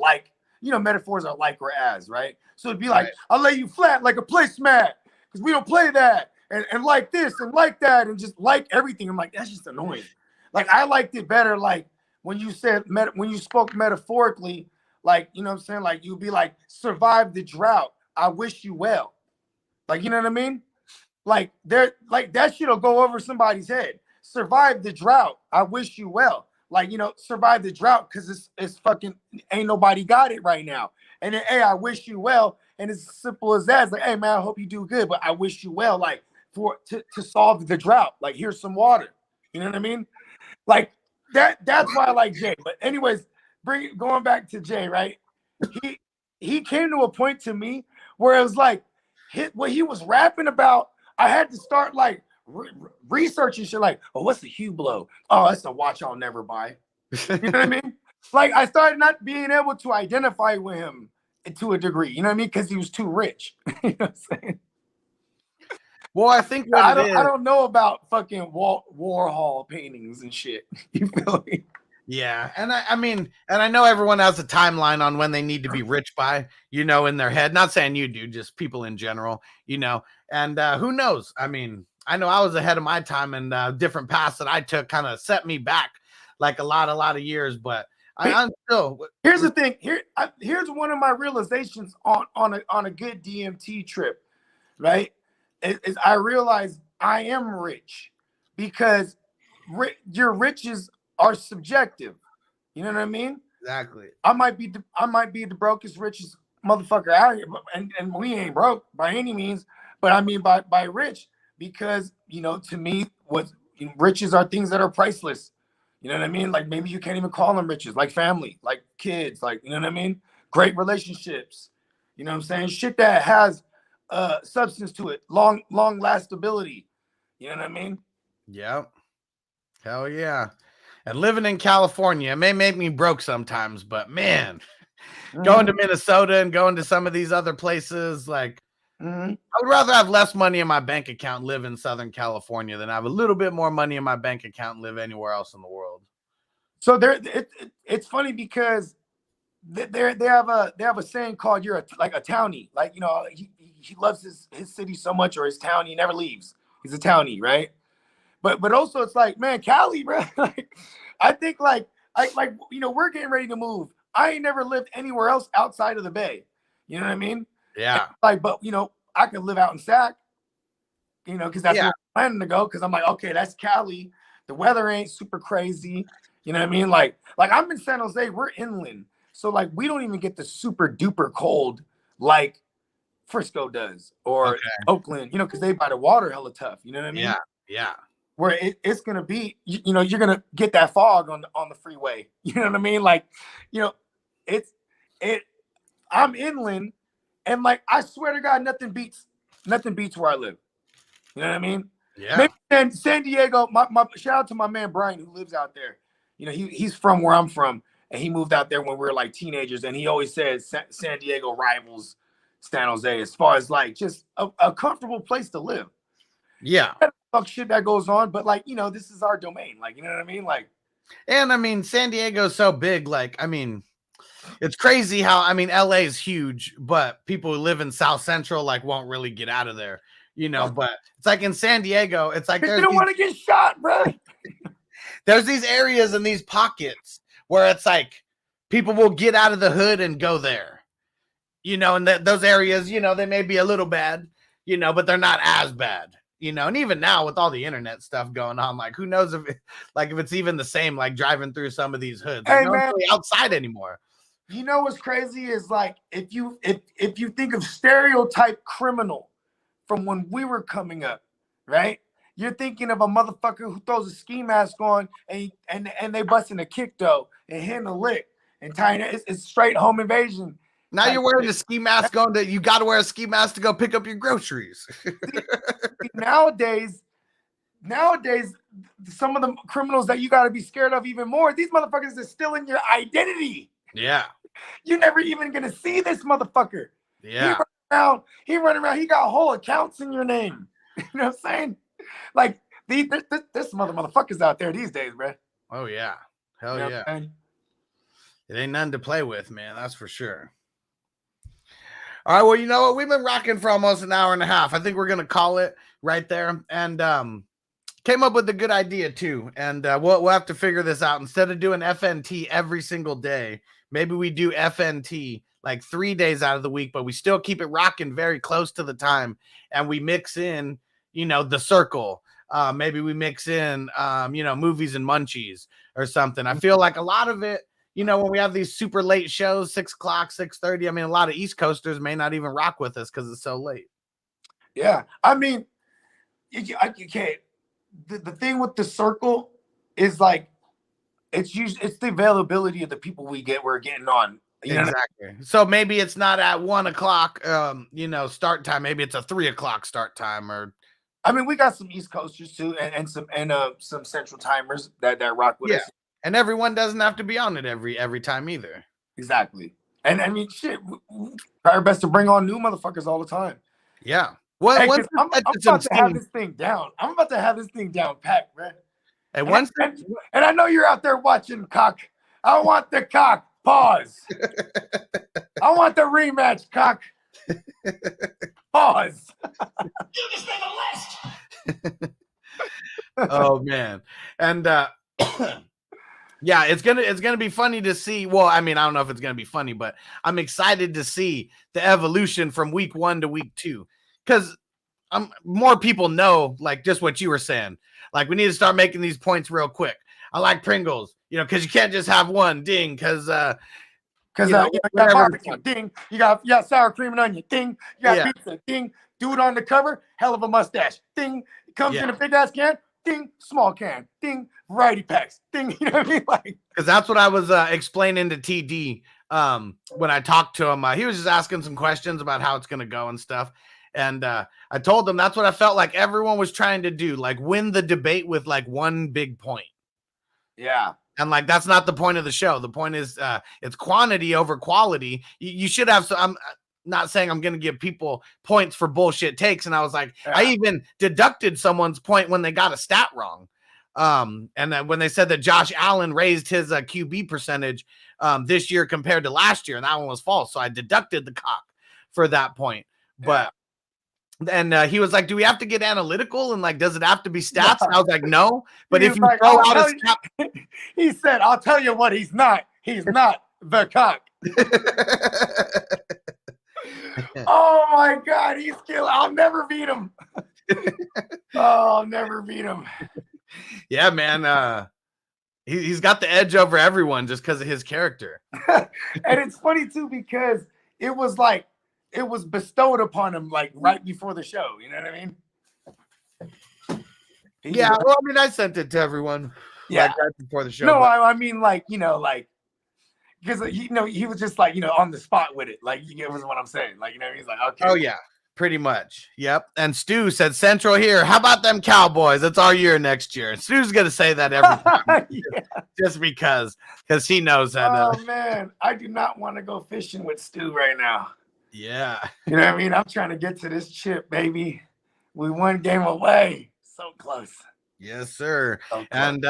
metaphors are like or as, right? So it'd be like, I'll lay you flat like a placemat because we don't play that. And like this and like that and just like everything. I'm like, that's just annoying. Like I liked it better like when you spoke metaphorically, like, you know what I'm saying? Like you'd be like, survive the drought. I wish you well. Like, you know what I mean? Like that shit'll go over somebody's head. Survive the drought. I wish you well. Like, survive the drought because it's fucking ain't nobody got it right now. And then, hey, I wish you well. And it's as simple as that. It's like, hey man, I hope you do good, but I wish you well, like to solve the drought. Like, here's some water. You know what I mean? Like that's why I like Jay. But anyways, going back to Jay, right? He came to a point to me where it was like what he was rapping about. I had to start like researching shit like, oh, what's the Hue blow? Oh, that's a watch I'll never buy. You know what I mean? Like I started not being able to identify with him to a degree. You know what I mean? Because he was too rich. You know what I'm saying? Well, I think I don't know about fucking Warhol paintings and shit. You feel me? Yeah, and I mean, and I know everyone has a timeline on when they need to be rich by, in their head. Not saying you do, just people in general, And who knows? I mean, I know I was ahead of my time, and different paths that I took kind of set me back like a lot of years. But I'm still. Here's the thing. Here's one of my realizations on a good DMT trip, right? Is I realized I am rich because your riches are subjective. You know what I mean? Exactly. I might be the brokest, richest motherfucker out here, and we ain't broke by any means. But I mean by rich because to me, riches are things that are priceless. You know what I mean? Like maybe you can't even call them riches, like family, like kids, like you know what I mean? Great relationships. You know what I'm saying? Shit that has substance to it, long lastability. You know what I mean? Yep. Hell yeah. And living in California, it may make me broke sometimes, but man, going to Minnesota and going to some of these other places, like I would rather have less money in my bank account and live in Southern California than have a little bit more money in my bank account and live anywhere else in the world. So it's funny because they have a saying called "you're like a townie." Like he loves his city so much or his town, he never leaves. He's a townie, right? But also it's like, man, Cali, bro. Like, I think like we're getting ready to move. I ain't never lived anywhere else outside of the Bay. You know what I mean? Yeah. And but I could live out in Sac. Because that's where I'm planning to go. Because I'm like, okay, that's Cali. The weather ain't super crazy. You know what I mean? Like I'm in San Jose. We're inland, so like we don't even get the super duper cold like Frisco does or Oakland. Because they by the water hella tough. You know what I mean? Yeah. Where it's gonna be, you're gonna get that fog on the freeway. You know what I mean? Like, I'm inland, and like I swear to God, nothing beats where I live. You know what I mean? Yeah. Maybe San Diego. My shout out to my man Brian who lives out there. He's from where I'm from, and he moved out there when we were like teenagers, and he always says San Diego rivals San Jose as far as like just a comfortable place to live. Yeah. Fuck shit that goes on, but like this is our domain, like you know what I mean, like. And I mean, San Diego's so big, like I mean, it's crazy how LA is huge, but people who live in South Central like won't really get out of there, But it's like in San Diego, it's like they don't want to get shot, bro. There's these areas and these pockets where it's like people will get out of the hood and go there, and those areas, they may be a little bad, but they're not as bad. And even now with all the internet stuff going on, like who knows if it's even the same, like driving through some of these hoods. Like, hey, man, really outside anymore. What's crazy is like if you think of stereotype criminal from when we were coming up, right? You're thinking of a motherfucker who throws a ski mask on and they busting a kick though and hitting a lick and tying it. It's straight home invasion. Now you're wearing a ski mask you got to wear a ski mask to go pick up your groceries. Nowadays, some of the criminals that you got to be scared of even more, these motherfuckers are stealing your identity. Yeah. You're never even going to see this motherfucker. Yeah. He run around. He got whole accounts in your name. You know what I'm saying? Like, this motherfuckers out there these days, bro. Oh, yeah. Hell yeah. It ain't nothing to play with, man. That's for sure. All right, well, you know what? We've been rocking for almost an hour and a half. I think we're going to call it right there. And came up with a good idea, too. And we'll have to figure this out. Instead of doing FNT every single day, maybe we do FNT like 3 days out of the week, but we still keep it rocking very close to the time. And we mix in, the circle. Maybe we mix in, movies and munchies or something. I feel like a lot of it, when we have these super late shows, 6 o'clock, 6:30, I mean, a lot of East Coasters may not even rock with us because it's so late. Yeah. I mean, you can't. The thing with the circle is like, it's the availability of the people we're getting on. Exactly. So maybe it's not at 1 o'clock, start time. Maybe it's a 3 o'clock start time I mean, we got some East Coasters too, and some Central timers that rock with us. And everyone doesn't have to be on it every time either. Exactly. And I mean, shit, we try our best to bring on new motherfuckers all the time. Yeah. I'm about to have this thing down. I'm about to have this thing down packed, man. And once and I know you're out there watching, cock. I want the cock. Pause. I want the rematch, cock. Pause. Oh man. And yeah, it's gonna be funny to see. Well, I mean, I don't know if it's gonna be funny, but I'm excited to see the evolution from week 1 to week 2. Because more people know, like just what you were saying. Like we need to start making these points real quick. I like Pringles, because you can't just have one ding. Because you got barbecue, ding. You got sour cream and onion, ding. You got pizza, ding. Dude on the cover, hell of a mustache, ding. Comes in a big ass can, ding. Small can, ding. Variety packs, ding. You know what I mean? Like, because that's what I was explaining to TD when I talked to him. He was just asking some questions about how it's gonna go and stuff. And I told him that's what I felt like everyone was trying to do, like win the debate with like one big point. Yeah. And like, that's not the point of the show. The point is it's quantity over quality. You should have, so I'm not saying I'm going to give people points for bullshit takes. And I was like, I even deducted someone's point when they got a stat wrong. And then when they said that Josh Allen raised his QB percentage this year compared to last year, and that one was false. So I deducted the cock for that point. But and he was like, do we have to get analytical? And like, does it have to be stats? And I was like, no. But if you throw out a stat. He said, I'll tell you what he's not. He's not the cock. Oh, my God. He's killing. I'll never beat him. I'll never beat him. Yeah, man. He's got the edge over everyone just because of his character. And it's funny, too, because it was bestowed upon him like right before the show. You know what I mean? Yeah. Well, I mean, I sent it to everyone. Yeah. Like, right before the show. No, I mean, like, because, he was just like, on the spot with it. Like, you get what I'm saying? Like, he's like, okay. Oh, yeah. Pretty much. Yep. And Stu said, Central here. How about them Cowboys? It's our year next year. And Stu's going to say that every time. Just because he knows that. Oh, man. I do not want to go fishing with Stu right now. Yeah. You know what I mean? I'm trying to get to this chip, baby. We one game away. So close. Yes, sir. So close. And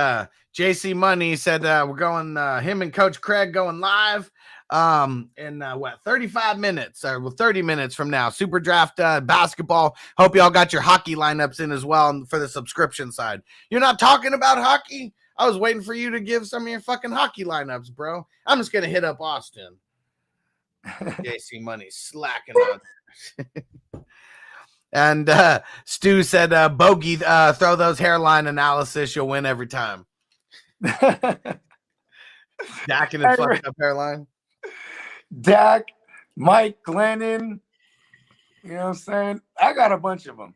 JC Money said we're going, him and Coach Craig going live in 35 minutes or 30 minutes from now. Super Draft basketball. Hope y'all got your hockey lineups in as well for the subscription side. You're not talking about hockey? I was waiting for you to give some of your fucking hockey lineups, bro. I'm just going to hit up Austin. JC Money slacking on. And Stu said, Bogey, throw those hairline analysis. You'll win every time. Dak and his fucked up hairline. Dak, Mike Glennon. You know what I'm saying? I got a bunch of them.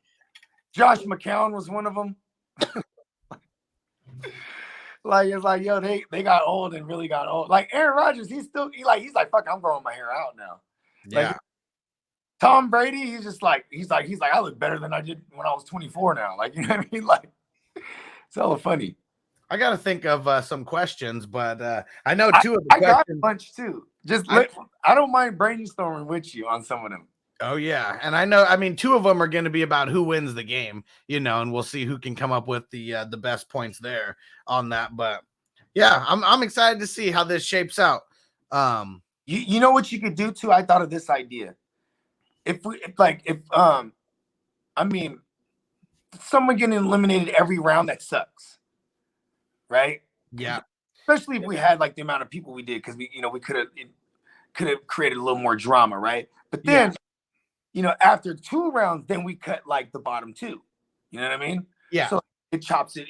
Josh McCown was one of them. Like, it's like, yo, they got old and really got old. Like Aaron Rodgers, he's like, fuck, I'm growing my hair out now. Yeah. Like, Tom Brady, he's like, I look better than I did when I was 24 now. Like, you know what I mean? Like, it's hella funny. I got to think of some questions, but I know two of the I questions. got a bunch too. I don't mind brainstorming with you on some of them. Oh, yeah. And I know, I mean, two of them are going to be about who wins the game, and we'll see who can come up with the best points there on that. But yeah, I'm excited to see how this shapes out. You know what you could do too? I thought of this idea. If someone getting eliminated every round, that sucks. Right? Yeah. Especially if we had like the amount of people we did, because we could have created a little more drama, right? But then, after 2 rounds, then we cut like the bottom 2. You know what I mean? Yeah. So it chops it,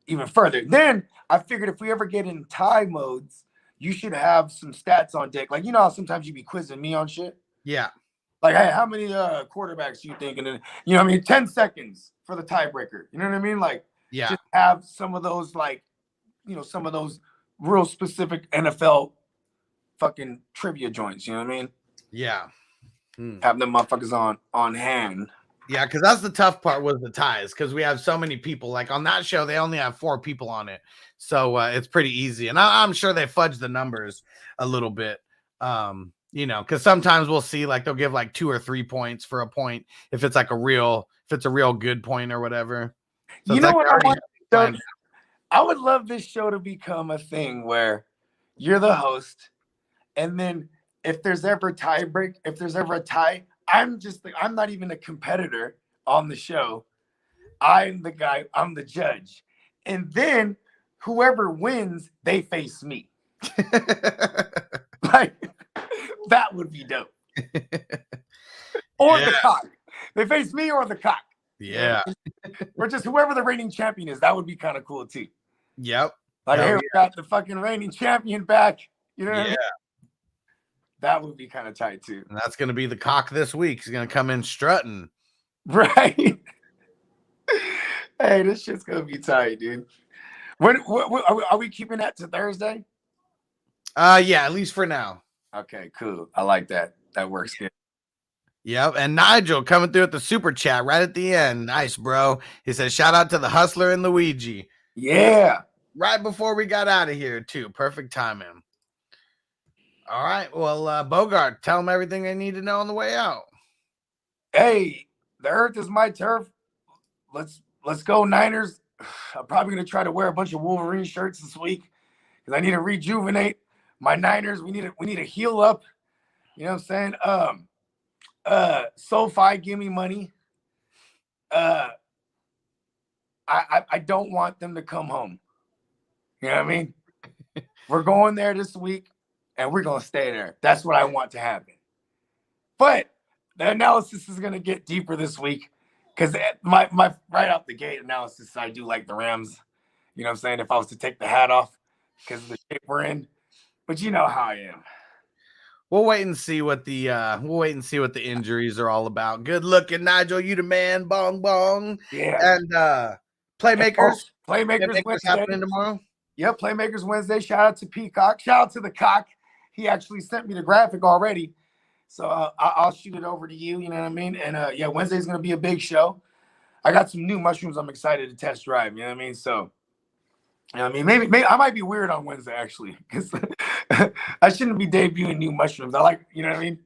even further. Then I figured if we ever get in tie modes, you should have some stats on deck. Like, how sometimes you be quizzing me on shit. Yeah. Like, hey, how many quarterbacks do you think? And then, 10 seconds for the tiebreaker. You know what I mean? Like, yeah, just have some of those, like, some of those real specific NFL fucking trivia joints. You know what I mean? Yeah. Have them motherfuckers on hand. Yeah, because that's the tough part was the ties, because we have so many people. Like on that show, they only have 4 people on it. So it's pretty easy. And I'm sure they fudge the numbers a little bit. Because sometimes we'll see like they'll give like 2 or 3 points for a point if it's a real good point or whatever. So What I want? I would love this show to become a thing where you're the host, and then if there's ever a tie, I'm not even a competitor on the show. I'm the guy, I'm the judge. And then whoever wins, they face me. Like, that would be dope. Or the cock. They face me or the cock. Yeah. Or just whoever the reigning champion is. That would be kind of cool too. Yep. Like, hey, we got the fucking reigning champion back. You know what I mean? That would be kind of tight too. And that's going to be the cock this week. He's going to come in strutting. Right. Hey, this shit's going to be tight, dude. When are we keeping that to Thursday? Yeah, at least for now. Okay, cool. I like that. That works good. Yep. And Nigel coming through at the super chat right at the end. Nice, bro. He says, shout out to the Hustler and Luigi. Yeah. Right before we got out of here, too. Perfect timing. All right. Well, Bogard, tell them everything they need to know on the way out. Hey, the earth is my turf. Let's go, Niners. I'm probably going to try to wear a bunch of Wolverine shirts this week because I need to rejuvenate my Niners. We need to heal up. You know what I'm saying? SoFi, give me money. I don't want them to come home. You know what I mean? We're going there this week, and we're going to stay there. That's what I want to happen. But the analysis is going to get deeper this week because my right out the gate analysis, I do like the Rams. You know what I'm saying? If I was to take the hat off because of the shape we're in. But you know how I am. We'll wait and see what the injuries are all about. Good looking, Nigel. You the man. Bong bong. Yeah. And Playmakers. Playmakers Wednesday. Happening tomorrow. Yep, Playmakers Wednesday. Shout out to Peacock. Shout out to the cock. He actually sent me the graphic already. So I'll shoot it over to you. You know what I mean? And yeah, Wednesday's going to be a big show. I got some new mushrooms I'm excited to test drive. You know what I mean? So, you know what I mean? Maybe I might be weird on Wednesday, actually, because I shouldn't be debuting new mushrooms. I like, you know what I mean?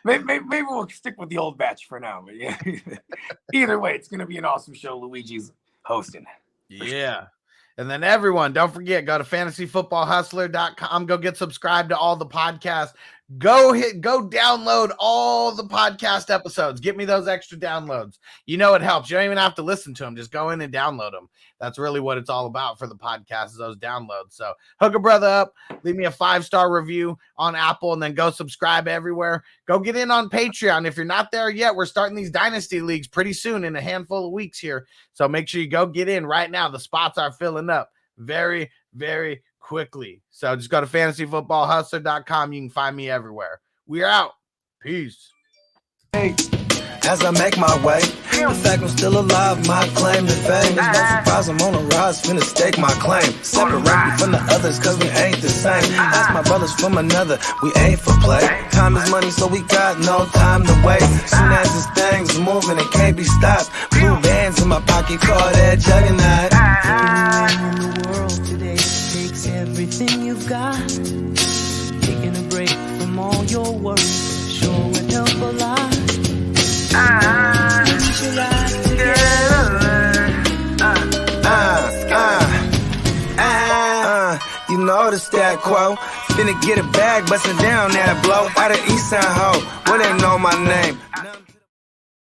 Maybe we'll stick with the old batch for now. But yeah, either way, it's going to be an awesome show. Luigi's hosting. Yeah. And then everyone, don't forget, go to fantasyfootballhustler.com. Go get subscribed to all the podcasts. Go download all the podcast episodes. Get me those extra downloads. You know it helps. You don't even have to listen to them. Just go in and download them. That's really what it's all about for the podcast is those downloads. So hook a brother up. Leave me a 5-star review on Apple and then go subscribe everywhere. Go get in on Patreon. If you're not there yet, we're starting these dynasty leagues pretty soon in a handful of weeks here. So make sure you go get in right now. The spots are filling up very, very quickly. So just go to fantasyfootballhustler.com. You can find me everywhere. We're out. Peace. Hey. As I make my way, the fact I'm still alive, my claim to fame. It's no surprise I'm on a rise, finna stake my claim. Separate me from the others, cause we ain't the same. Ask my brothers from another, we ain't for play. Time is money, so we got no time to wait. Soon as this thing's moving, it can't be stopped. Blue bands in my pocket, call that juggernaut. Everyone in the world today takes everything you've got. Taking a break from all your work sure would help a lot. You know the stat quo. Finna get a bag, bustin' down that blow. Out of East Side Ho, where they know my name.